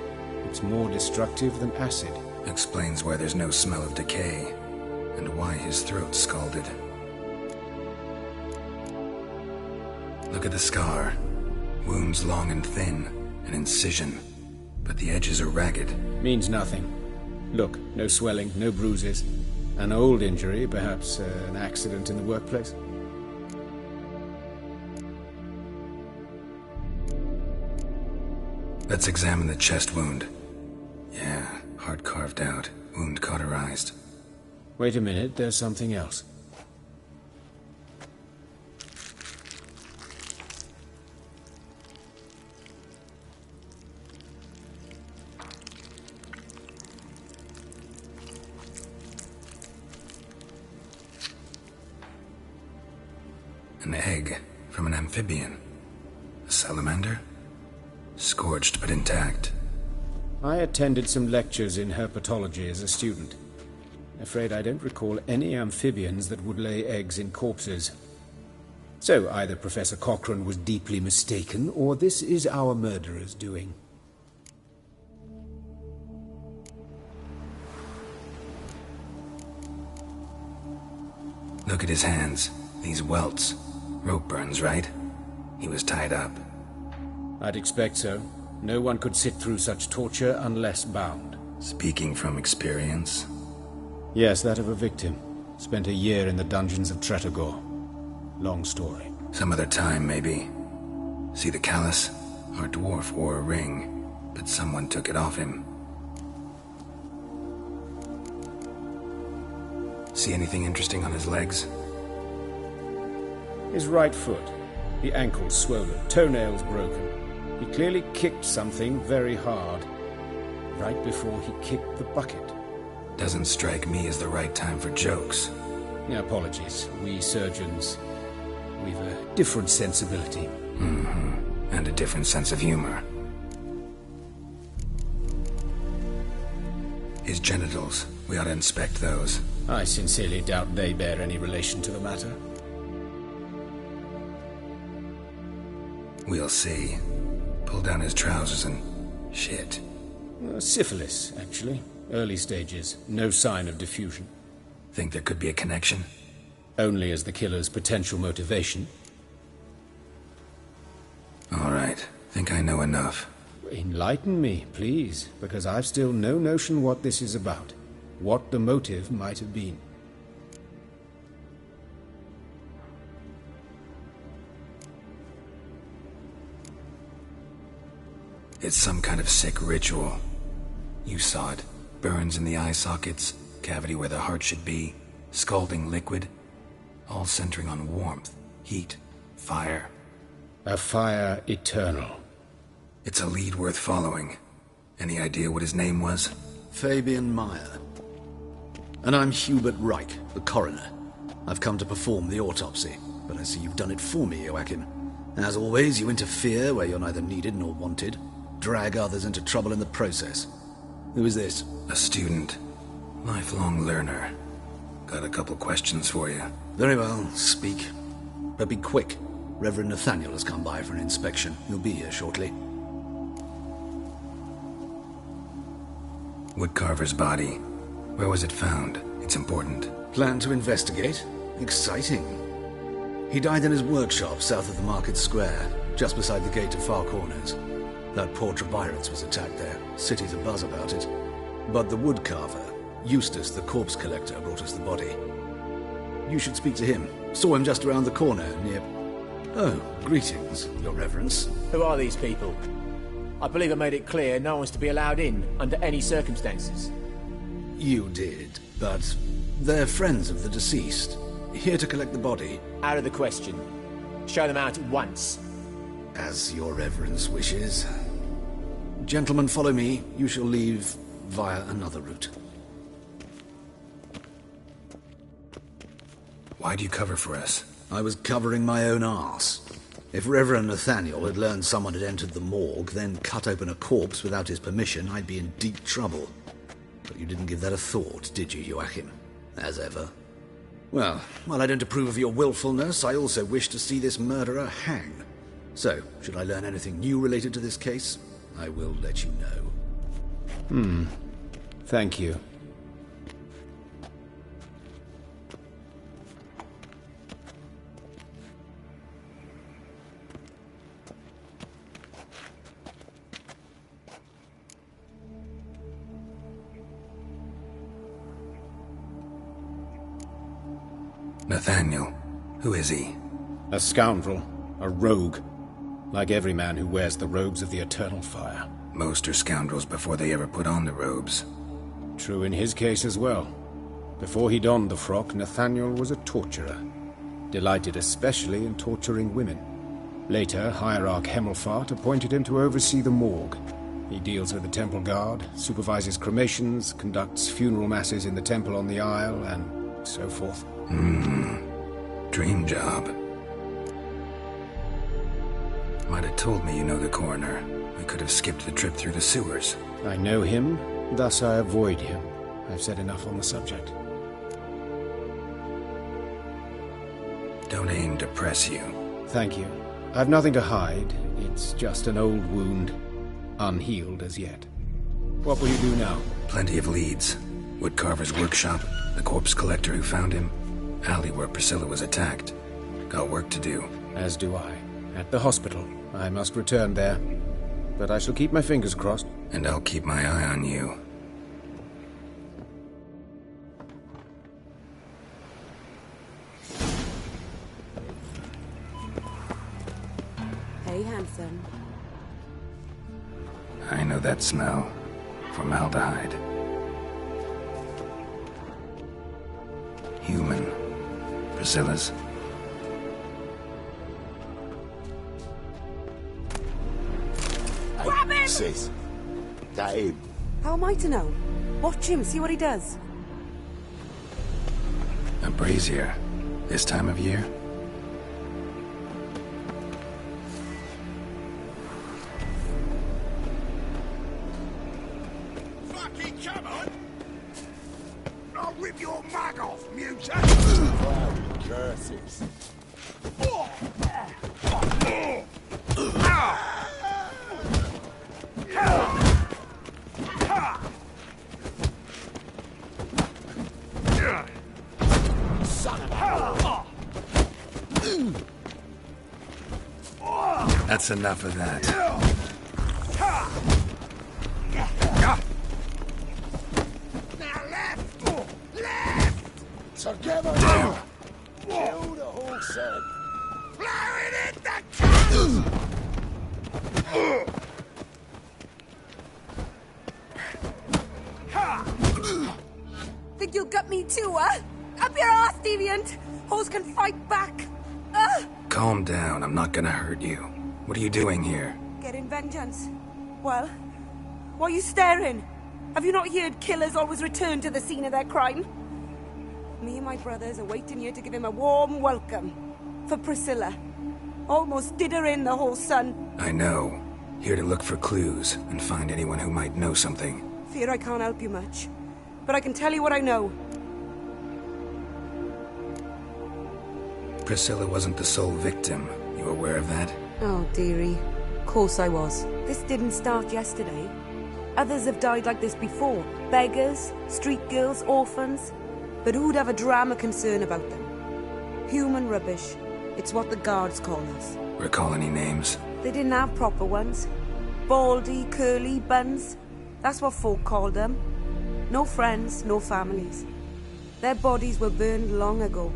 it's more destructive than acid. Explains why there's no smell of decay, and why his throat's scalded. Look at the scar. Wounds long and thin, an incision, but the edges are ragged. Means nothing. Look, no swelling, no bruises. An old injury, perhaps an accident in the workplace. Let's examine the chest wound. Yeah, heart carved out, wound cauterized. Wait a minute, there's something else. An egg from an amphibian. A salamander? Scorched but intact. I attended some lectures in herpetology as a student. Afraid I don't recall any amphibians that would lay eggs in corpses. So either Professor Cochrane was deeply mistaken, or this is our murderer's doing. Look at his hands. These welts. Rope burns, right? He was tied up. I'd expect so. No one could sit through such torture unless bound. Speaking from experience? Yes, that of a victim. Spent a year in the dungeons of Tretogor. Long story. Some other time, maybe. See the callus? Our dwarf wore a ring, but someone took it off him. See anything interesting on his legs? His right foot. The ankle's swollen, toenails broken. He clearly kicked something very hard. Right before he kicked the bucket. Doesn't strike me as the right time for jokes. Apologies. We surgeons, we've a different sensibility. Mm-hmm. And a different sense of humor. His genitals. We ought to inspect those. I sincerely doubt they bear any relation to the matter. We'll see. Pull down his trousers and... shit. Syphilis, actually. Early stages. No sign of diffusion. Think there could be a connection? Only as the killer's potential motivation. All right. Think I know enough. Enlighten me, please, because I've still no notion what this is about. What the motive might have been. It's some kind of sick ritual. You saw it. Burns in the eye sockets, cavity where the heart should be, scalding liquid, all centering on warmth, heat, fire. A fire eternal. It's a lead worth following. Any idea what his name was? Fabian Meyer. And I'm Hubert Reich, the coroner. I've come to perform the autopsy, but I see you've done it for me, Joachim. As always, you interfere where you're neither needed nor wanted. Drag others into trouble in the process. Who is this? A student. Lifelong learner. Got a couple questions for you. Very well, speak. But be quick. Reverend Nathaniel has come by for an inspection. He'll be here shortly. Woodcarver's body. Where was it found? It's important. Plan to investigate? Exciting. He died in his workshop south of the market square, just beside the gate to Far Corners. That poor Trebirates was attacked there. City's abuzz about it. But the woodcarver, Eustace the corpse collector, brought us the body. You should speak to him. Saw him just around the corner near... Oh, greetings, Your Reverence. Who are these people? I believe I made it clear no one's to be allowed in, under any circumstances. You did, but they're friends of the deceased. Here to collect the body. Out of the question. Show them out at once. As Your Reverence wishes. Gentlemen, follow me. You shall leave via another route. Why'd you cover for us? I was covering my own arse. If Reverend Nathaniel had learned someone had entered the morgue, then cut open a corpse without his permission, I'd be in deep trouble. But you didn't give that a thought, did you, Joachim? As ever. Well, while I don't approve of your willfulness, I also wish to see this murderer hang. So, should I learn anything new related to this case, I will let you know. Thank you. Nathaniel, who is he? A scoundrel, a rogue, like every man who wears the robes of the eternal fire. Most are scoundrels before they ever put on the robes. True in his case as well. Before he donned the frock, Nathaniel was a torturer, delighted especially in torturing women. Later, Hierarch Hemmelfart appointed him to oversee the morgue. He deals with the temple guard, supervises cremations, conducts funeral masses in the temple on the Isle, and so forth. Dream job. Might have told me you know the coroner. I could have skipped the trip through the sewers. I know him, thus I avoid him. I've said enough on the subject. Don't aim to press you. Thank you. I've nothing to hide. It's just an old wound, unhealed as yet. What will you do now? Plenty of leads. Woodcarver's workshop, the corpse collector who found him, alley where Priscilla was attacked. Got work to do. As do I. At the hospital. I must return there. But I shall keep my fingers crossed. And I'll keep my eye on you. Hey, handsome. I know that smell. Formaldehyde. Human. Priscilla's. Grab him! Sis, that him? How am I to know? Watch him, see what he does. A brazier. This time of year? Fucking come on! I'll rip your mug off, mutant! Curses. That's enough of that. Now left! Left! Together now! Kill the horse head! Blow it in the cunt! Think you'll gut me too, huh? Up your ass, deviant! Hoes can fight back! Calm down, I'm not gonna hurt you. What are you doing here? Getting vengeance. Well, why are you staring? Have you not heard killers always return to the scene of their crime? Me and my brothers are waiting here to give him a warm welcome. For Priscilla. Almost did her in, the whole son. I know. Here to look for clues and find anyone who might know something. Fear I can't help you much. But I can tell you what I know. Priscilla wasn't the sole victim. You aware of that? Oh, dearie. Of course I was. This didn't start yesterday. Others have died like this before. Beggars, street girls, orphans. But who'd have a drama concern about them? Human rubbish. It's what the guards call us. Recall any names? They didn't have proper ones. Baldy, curly, buns. That's what folk called them. No friends, no families. Their bodies were burned long ago.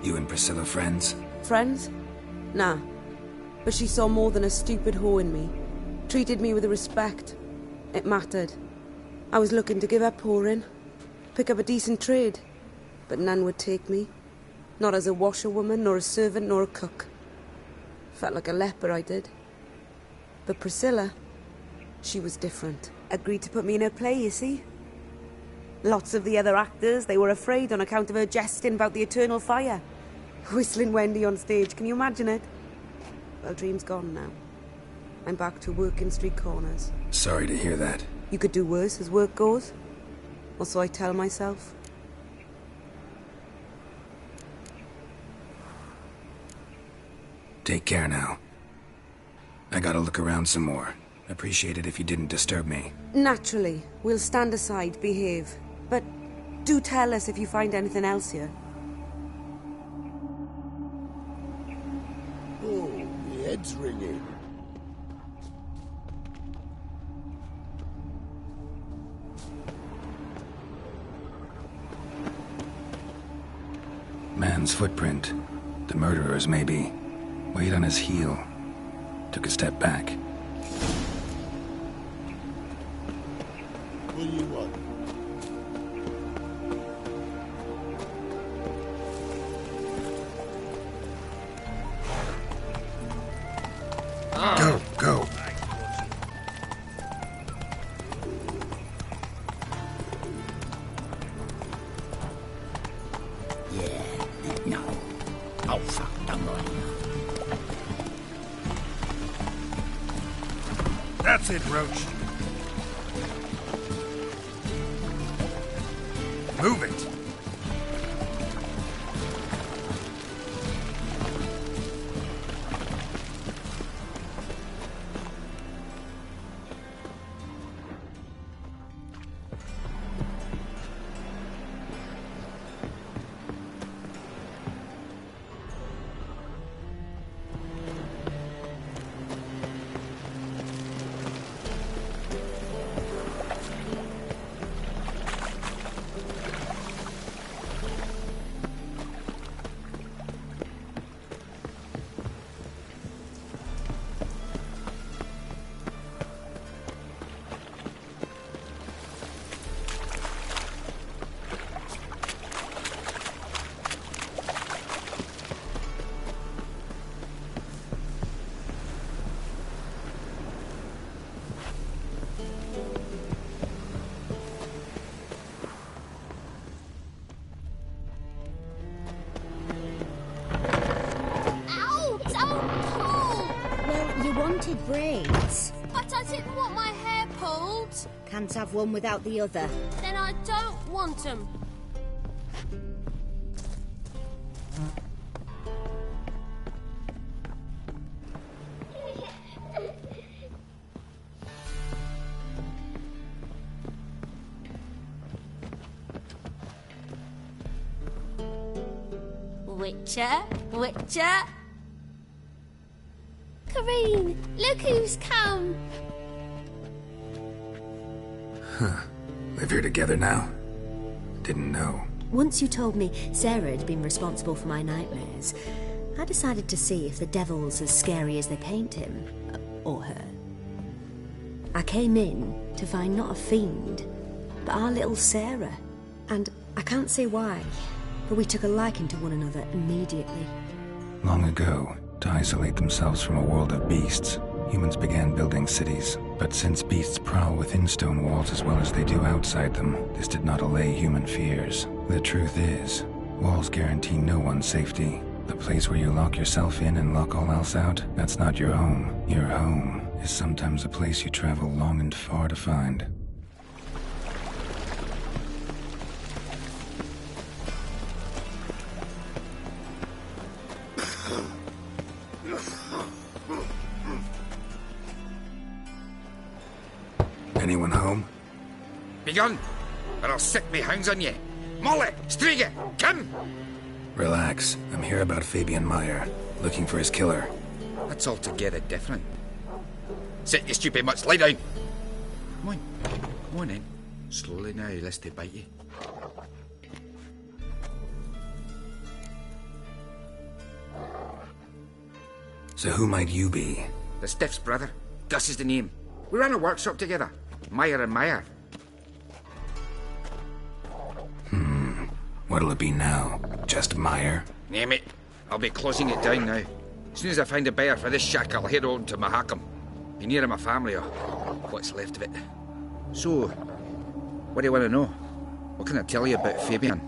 You and Priscilla friends? Friends? Nah. But she saw more than a stupid whore in me. Treated me with respect. It mattered. I was looking to give up whoring. Pick up a decent trade. But none would take me. Not as a washerwoman, nor a servant, nor a cook. Felt like a leper, I did. But Priscilla, she was different. Agreed to put me in her play, you see. Lots of the other actors, they were afraid on account of her jesting about the eternal fire. Whistling Wendy on stage, can you imagine it? Well, dream's gone now. I'm back to working street corners. Sorry to hear that. You could do worse as work goes. Or so I tell myself. Take care now. I gotta look around some more. Appreciate it if you didn't disturb me. Naturally. We'll stand aside, behave. But do tell us if you find anything else here. Oh, my head's ringing. Man's footprint. The murderer's, maybe. Weight on his heel. Took a step back. What do you want? Go, go. No. Oh, fuck, don't worry. That's it, Roach. Move it. Wanted braids. But I didn't want my hair pulled. Can't have one without the other. Then I don't want them. Witcher. Kareen, look who's come. Huh. Live here together now? Didn't know. Once you told me Sarah had been responsible for my nightmares, I decided to see if the devil's as scary as they paint him. Or her. I came in to find not a fiend, but our little Sarah. And I can't say why, but we took a liking to one another immediately. Long ago, to isolate themselves from a world of beasts, humans began building cities. But since beasts prowl within stone walls as well as they do outside them, this did not allay human fears. The truth is, walls guarantee no one's safety. The place where you lock yourself in and lock all else out, that's not your home. Your home is sometimes a place you travel long and far to find. Anyone home? Begone, or I'll set me hounds on you. Molly, Striga, come! Relax. I'm here about Fabian Meyer, looking for his killer. That's altogether different. Sit, you stupid mutts, lie down. Come on in. Slowly now, lest they bite you. So who might you be? The Stiff's brother. Gus is the name. We ran a workshop together. Meyer and Meyer. What'll it be now? Just Meyer? Name it. I'll be closing it down now. As soon as I find a buyer for this shack, I'll head on to Mahakam. You near my family, or what's left of it. So, what do you want to know? What can I tell you about Fabian?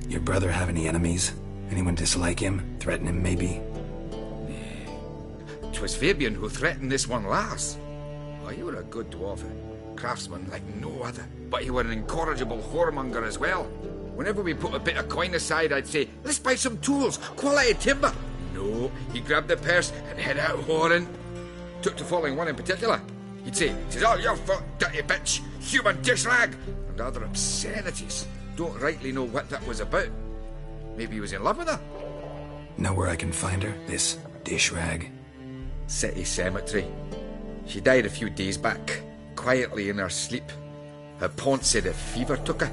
Your brother have any enemies? Anyone dislike him? Threaten him, maybe? 'Twas Fabian who threatened this one last. Oh, you were a good dwarf, craftsman like no other. But you were an incorrigible whoremonger as well. Whenever we put a bit of coin aside, I'd say, let's buy some tools, quality timber. No, he grabbed the purse and head out whoring. Took to following one in particular. He'd say, "'Tis all your fault, dirty bitch, human dish rag," and other obscenities. Don't rightly know what that was about. Maybe he was in love with her. Know where I can find her, this dish rag? City cemetery. She died a few days back, quietly in her sleep. Her pont said a fever took her.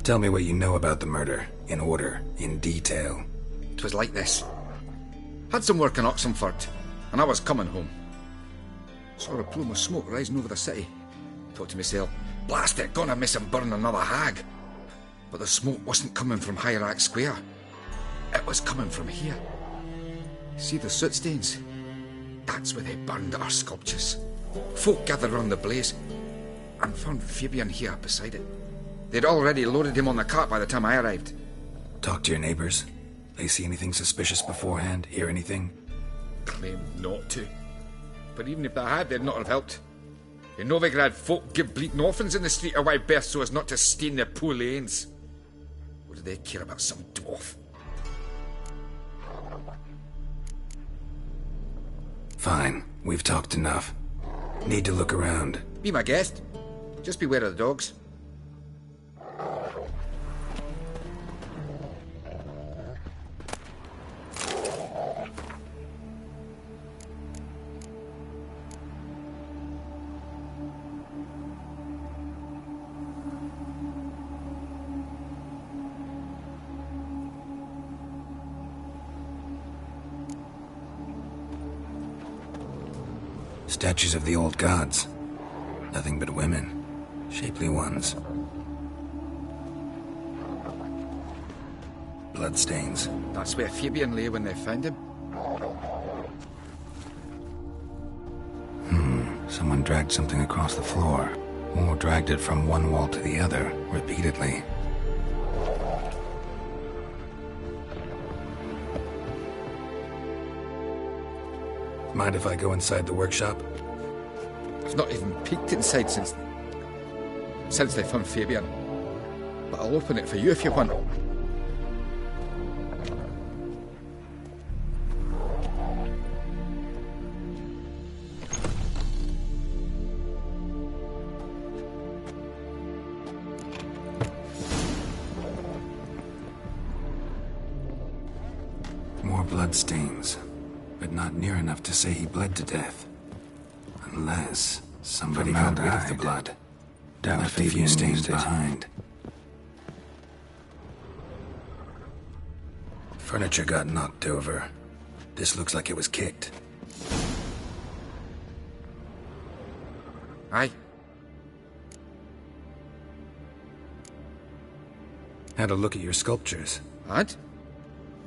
Tell me what you know about the murder, in order, in detail. 'Twas like this. Had some work in Oxenford, and I was coming home. Saw a plume of smoke rising over the city. Thought to myself, blast it, gonna miss him burn another hag. But the smoke wasn't coming from Hierarch Square. It was coming from here. See the soot stains? That's where they burned our sculptures. Folk gathered round the blaze, and found Fabian here beside it. They'd already loaded him on the cart by the time I arrived. Talk to your neighbors. They see anything suspicious beforehand? Hear anything? Claimed not to. But even if they had, they'd not have helped. In Novigrad, folk give bleating orphans in the street a wide berth so as not to stain their poor lanes. What do they care about some dwarf? Fine, we've talked enough. Need to look around. Be my guest. Just beware of the dogs. Statues of the old gods. Nothing but women. Shapely ones. Bloodstains. That's where Fabian lay when they found him. Someone dragged something across the floor. Or dragged it from one wall to the other, repeatedly. Mind if I go inside the workshop? I've not even peeked inside since they found Fabian. But I'll open it for you if you want. More bloodstains. But not near enough to say he bled to death. Unless somebody got rid of the blood. Left a few stains behind. Furniture got knocked over. This looks like it was kicked. Aye. Had a look at your sculptures. Had?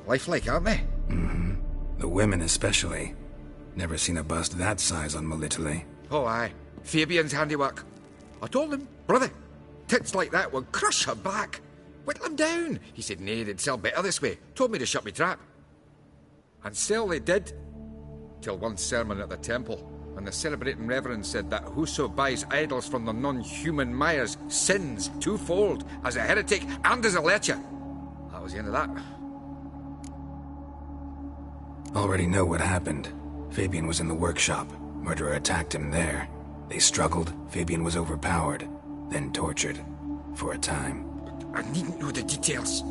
Lifelike, aren't they? Mm-hmm. The women especially. Never seen a bust that size on Melitele. Oh, aye. Fabian's handiwork. I told him, brother, tits like that would crush her back. Whittle him down. He said, nay, they'd sell better this way. Told me to shut me trap. And sell they did. Till one sermon at the temple, and the celebrating reverend said that whoso buys idols from the non-human mires sins twofold, as a heretic and as a lecher. That was the end of that. Already know what happened. Fabian was in the workshop. Murderer attacked him there. They struggled. Fabian was overpowered, then tortured. For a time. I needn't know the details.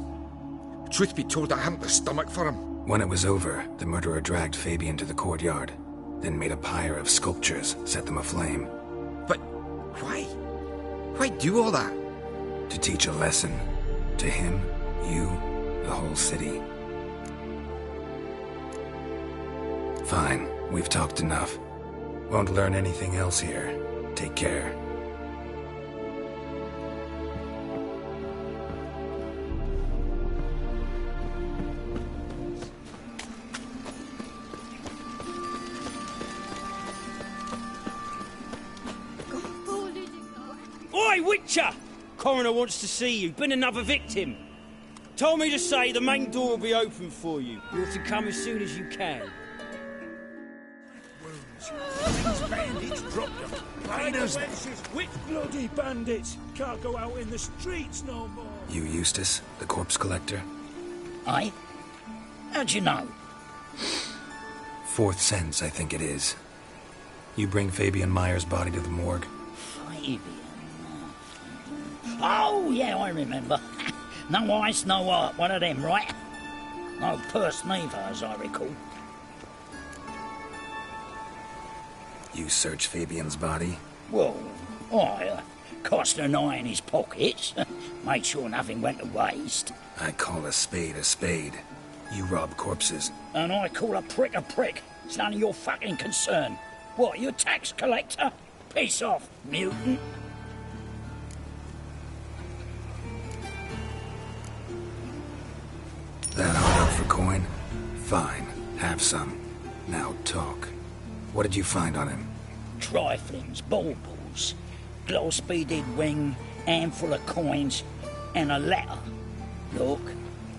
Truth be told, I hadn't the stomach for him. When it was over, the murderer dragged Fabian to the courtyard, then made a pyre of sculptures, set them aflame. But why? Why do all that? To teach a lesson. To him, you, the whole city. Fine, we've talked enough. Won't learn anything else here. Take care. Hey, Witcher! Coroner wants to see you. Been another victim. Told me to say the main door will be open for you. You're to come as soon as you can. These bandits dropped them. Raiders. Which bloody bandits? Can't go out in the streets no more. You Eustace, the corpse collector? Aye? How'd you know? Fourth sense, I think it is. You bring Fabian Meyer's body to the morgue? Fabian? Oh, yeah, I remember. No eyes, no heart, one of them, right? No purse neither, as I recall. You search Fabian's body? Well, I cast an eye in his pockets, made sure nothing went to waste. I call a spade a spade. You rob corpses. And I call a prick a prick. It's none of your fucking concern. What, you tax collector? Piss off, mutant. That hard out for coin? Fine, have some. Now talk. What did you find on him? Triflings, baubles, gloss-beaded ring, handful of coins, and a letter. Look,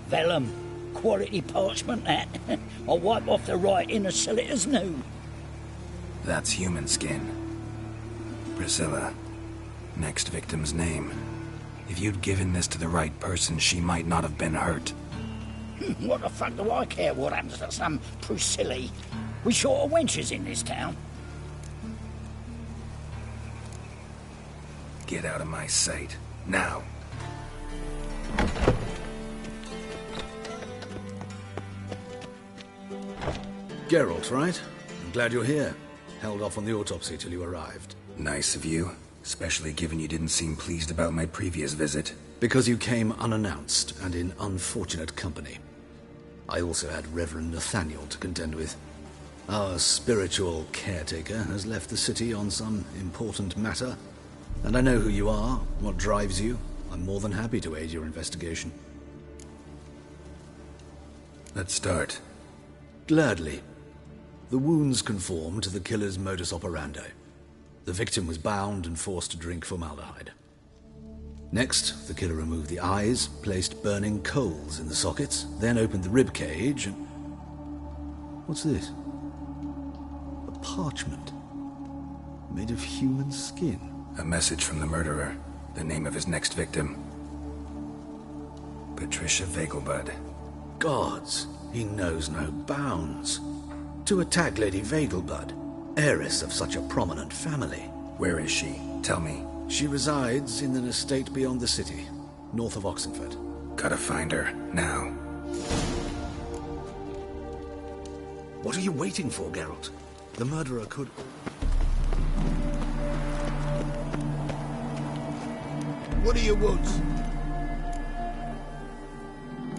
vellum, quality parchment that. I'll wipe off the writing and sell it as new. That's human skin. Priscilla. Next victim's name. If you'd given this to the right person, she might not have been hurt. What the fuck do I care what happens to some Priscilla? We short of wenches in this town. Get out of my sight. Now. Geralt, right? I'm glad you're here. Held off on the autopsy till you arrived. Nice of you. Especially given you didn't seem pleased about my previous visit. Because you came unannounced and in unfortunate company. I also had Reverend Nathaniel to contend with. Our spiritual caretaker has left the city on some important matter. And I know who you are, what drives you. I'm more than happy to aid your investigation. Let's start. Gladly. The wounds conform to the killer's modus operandi. The victim was bound and forced to drink formaldehyde. Next, the killer removed the eyes, placed burning coals in the sockets, then opened the rib cage and... What's this? A parchment. Made of human skin. A message from the murderer. The name of his next victim. Patricia Vegelbud. Gods, he knows no bounds. To attack Lady Vegelbud, heiress of such a prominent family. Where is she? Tell me. She resides in an estate beyond the city, north of Oxenford. Gotta find her, now. What are you waiting for, Geralt? The murderer could... What are your woods?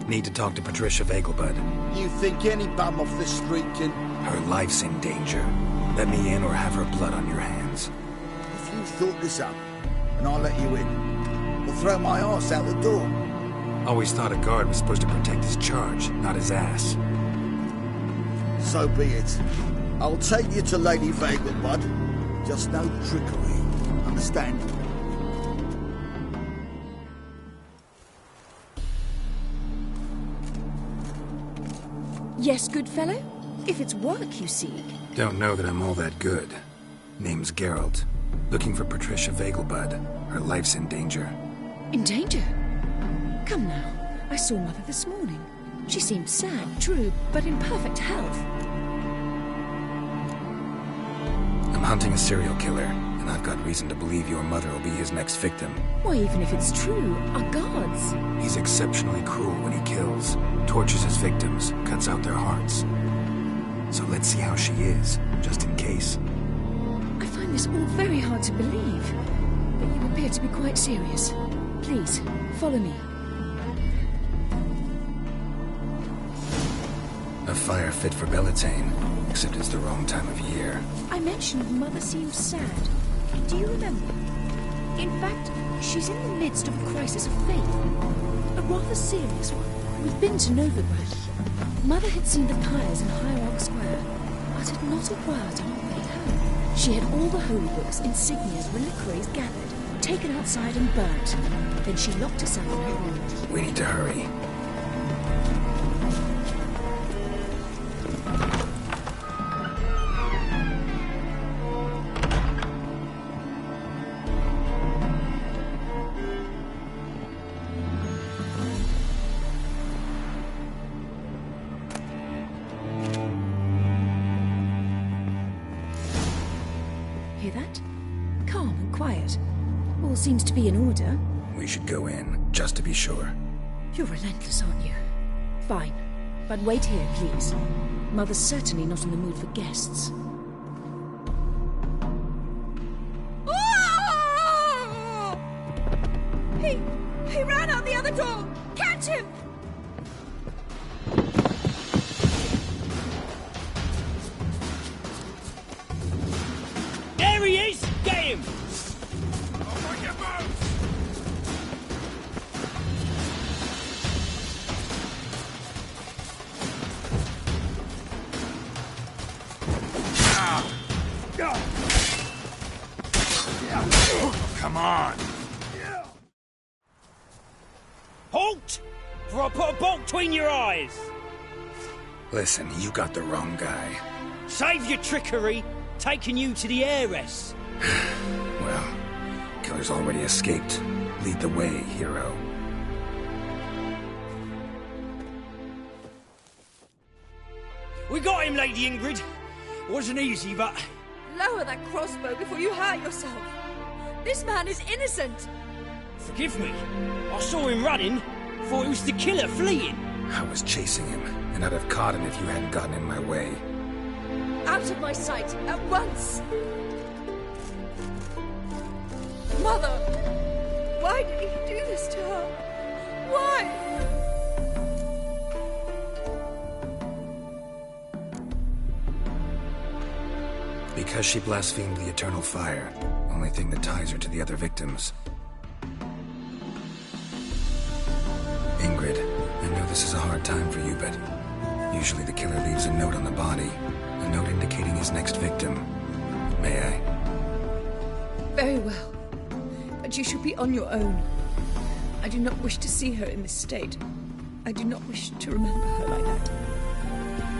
Need to talk to Patricia Vegelbud. You think any bum off the street can... Her life's in danger. Let me in or have her blood on your hands. If you thought this up, and I'll let you in, I'll throw my arse out the door. Always thought a guard was supposed to protect his charge, not his ass. So be it. I'll take you to Lady Vegelbud. Just no trickery. Understand? Yes, good fellow? If it's work you seek. Don't know that I'm all that good. Name's Geralt. Looking for Patricia Vegelbud. Her life's in danger. In danger? Come now. I saw Mother this morning. She seemed sad, true, but in perfect health. I'm hunting a serial killer, and I've got reason to believe your mother will be his next victim. Why, even if it's true, our guards... He's exceptionally cruel when he kills, tortures his victims, cuts out their hearts. So let's see how she is, just in case. I find this all very hard to believe, but you appear to be quite serious. Please, follow me. A fire fit for Bellatane, except it's the wrong time of year. I mentioned Mother seemed sad. Do you remember? In fact, she's in the midst of a crisis of faith. A rather serious one. We've been to Novigrad. Mother had seen the pyres in Hierarch Square, uttered not a word on her way home. She had all the holy books, insignias, reliquaries gathered, taken outside and burnt. Then she locked herself in her room. We need to hurry. Hear that? Calm and quiet. All seems to be in order. We should go in, just to be sure. You're relentless, aren't you? Fine. But wait here, please. Mother's certainly not in the mood for guests. He ran out the other door! Catch him! There he is! Get him! Come on! Halt! For I put a bolt between your eyes! Listen, you got the wrong guy. Save your trickery, taking you to the heiress. Well, killer's already escaped. Lead the way, hero. We got him, Lady Ingrid. Wasn't easy, but... Lower that crossbow before you hurt yourself. This man is innocent. Forgive me. I saw him running. Thought it was the killer fleeing. I was chasing him, and I'd have caught him if you hadn't gotten in my way. Out of my sight, at once! Mother! Why did he do this to her? Why? Because she blasphemed the eternal fire. Only thing that ties her to the other victims. Ingrid, I know this is a hard time for you, but usually the killer leaves a note on the body. A note indicating his next victim. May I? Very well. But you should be on your own. I do not wish to see her in this state. I do not wish to remember her like that.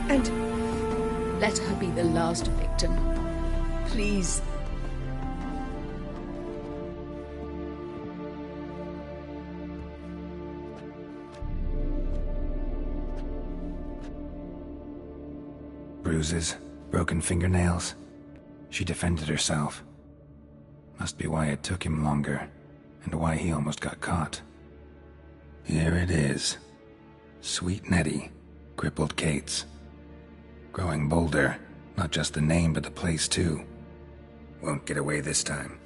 And let her be the last victim. Please. Bruises, broken fingernails. She defended herself. Must be why it took him longer, and why he almost got caught. Here it is. Sweet Nettie, crippled Kate's. Growing bolder, not just the name but the place too. Won't get away this time.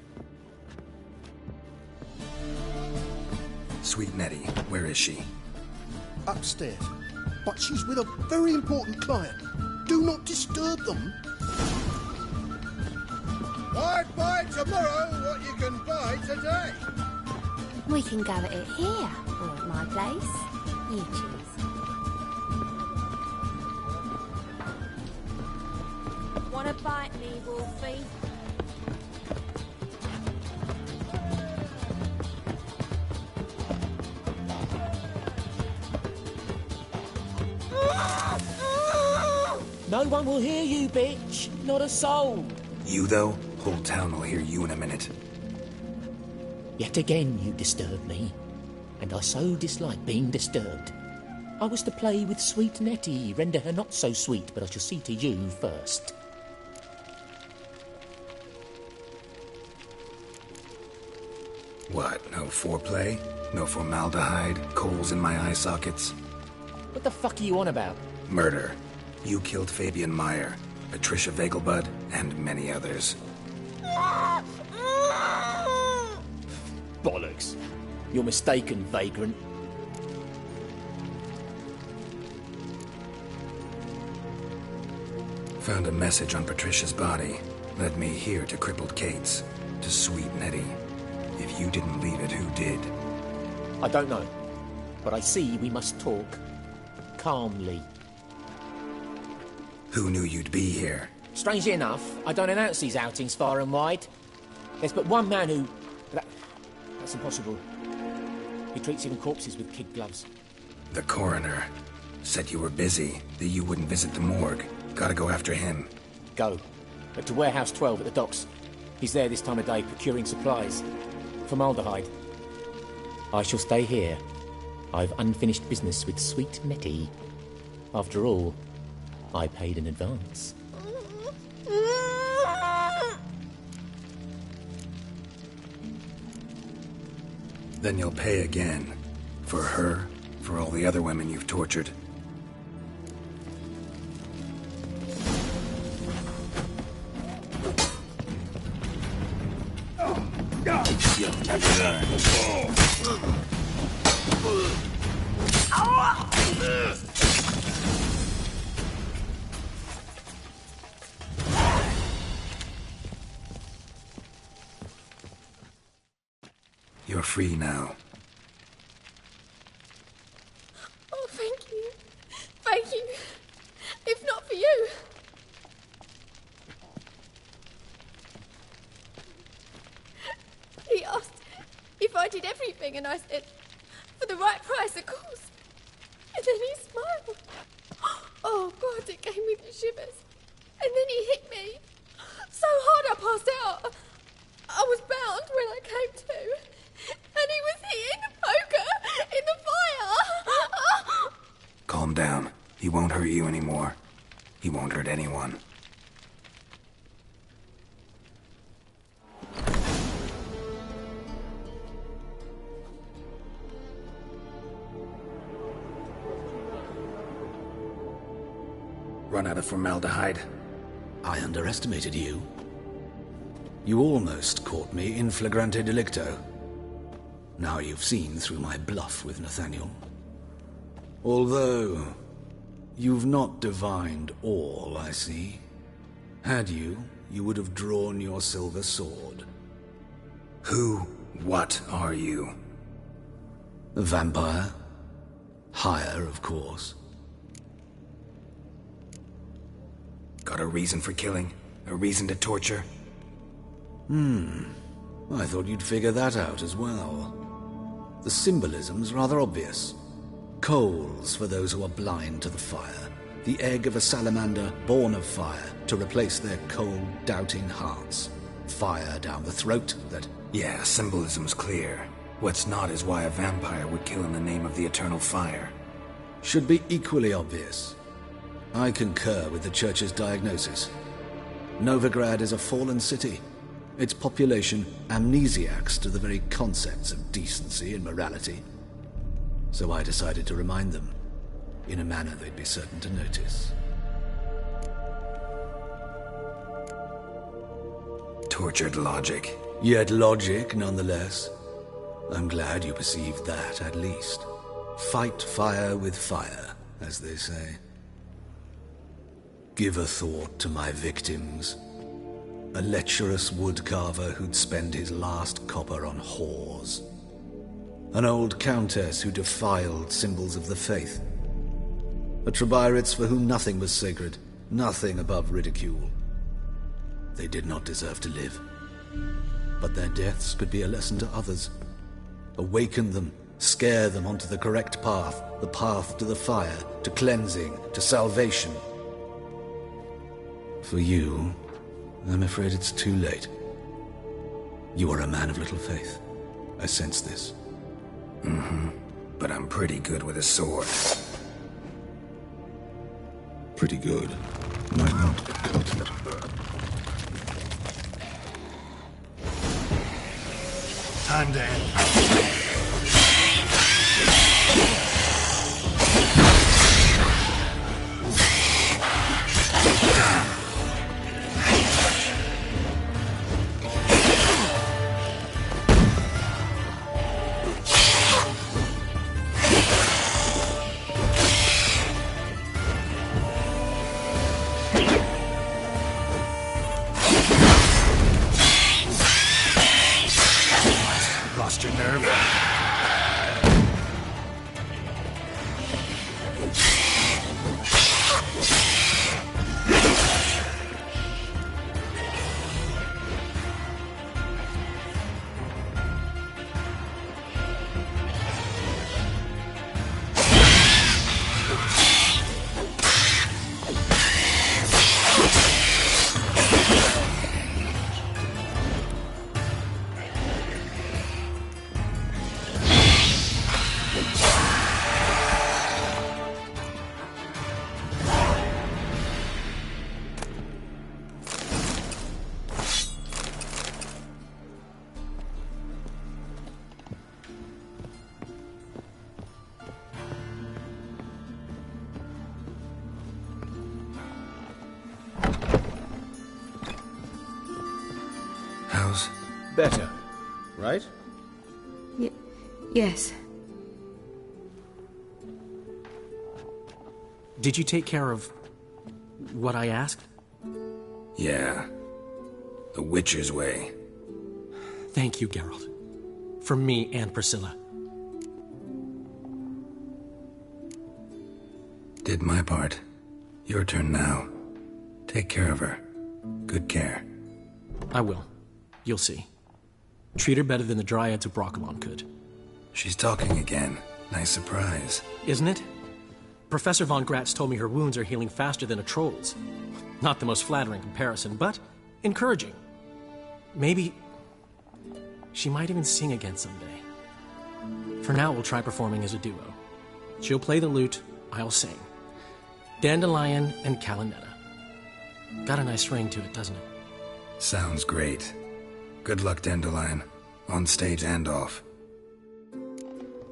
Sweet Nettie, where is she? Upstairs. But she's with a very important client. Do not disturb them. I'd buy tomorrow what you can buy today. We can go at it here, or at my place. You choose. Wanna bite me, Wolfie? No one will hear you, bitch. Not a soul. You, though? Whole town will hear you in a minute. Yet again you disturb me, and I so dislike being disturbed. I was to play with sweet Nettie, render her not so sweet, but I shall see to you first. What, no foreplay? No formaldehyde? Coals in my eye sockets? What the fuck are you on about? Murder. You killed Fabian Meyer, Patricia Vegelbud, and many others. Bollocks. You're mistaken, vagrant. Found a message on Patricia's body. Led me here to crippled Kate's. To sweet Nettie. If you didn't leave it, who did? I don't know. But I see we must talk. Calmly. Who knew you'd be here? Strangely enough, I don't announce these outings far and wide. There's but one man who... That's impossible. He treats even corpses with kid gloves. The coroner said you were busy, that you wouldn't visit the morgue. Gotta go after him. Go. But to Warehouse 12 at the docks. He's there this time of day procuring supplies. Formaldehyde. I shall stay here. I've unfinished business with sweet Nettie. After all, I paid in advance. Then you'll pay again. For her, for all the other women you've tortured. You're free now. Oh, thank you. Thank you. If not for you. He asked if I did everything, and I said, for the right price, of course. And then he smiled. Oh, God, it gave me the shivers. And then he hit me. So hard I passed out. I was bound when I came to. And he was hitting the poker in the fire. Calm down. He won't hurt you anymore. He won't hurt anyone. Run out of formaldehyde. I underestimated you. You almost caught me in flagrante delicto. Now you've seen through my bluff with Nathaniel. Although, you've not divined all, I see. Had you, you would have drawn your silver sword. What are you? A vampire. Higher, of course. Got a reason for killing? A reason to torture? I thought you'd figure that out as well. The symbolism's rather obvious. Coals for those who are blind to the fire. The egg of a salamander born of fire to replace their cold, doubting hearts. Fire down the throat that... Yeah, symbolism's clear. What's not is why a vampire would kill in the name of the eternal fire. Should be equally obvious. I concur with the Church's diagnosis. Novigrad is a fallen city. Its population amnesiacs to the very concepts of decency and morality. So I decided to remind them, in a manner they'd be certain to notice. Tortured logic. Yet logic, nonetheless. I'm glad you perceived that, at least. Fight fire with fire, as they say. Give a thought to my victims. A lecherous woodcarver who'd spend his last copper on whores. An old countess who defiled symbols of the faith. A Trebirates for whom nothing was sacred, nothing above ridicule. They did not deserve to live. But their deaths could be a lesson to others. Awaken them, scare them onto the correct path, the path to the fire, to cleansing, to salvation. For you, I'm afraid it's too late. You are a man of little faith. I sense this. But I'm pretty good with a sword. Pretty good. Might not cut it. Time to end. Lost your nerve? suppose. Better, right? Yes. Did you take care of what I asked? Yeah. The Witcher's way. Thank you, Geralt. From me and Priscilla. Did my part. Your turn now. Take care of her. Good care. I will. You'll see. Treat her better than the Dryads of Broccolon could. She's talking again. Nice surprise. Isn't it? Professor von Gratz told me her wounds are healing faster than a troll's. Not the most flattering comparison, but encouraging. Maybe she might even sing again someday. For now, we'll try performing as a duo. She'll play the lute, I'll sing. Dandelion and Calinetta. Got a nice ring to it, doesn't it? Sounds great. Good luck, Dandelion. On stage and off.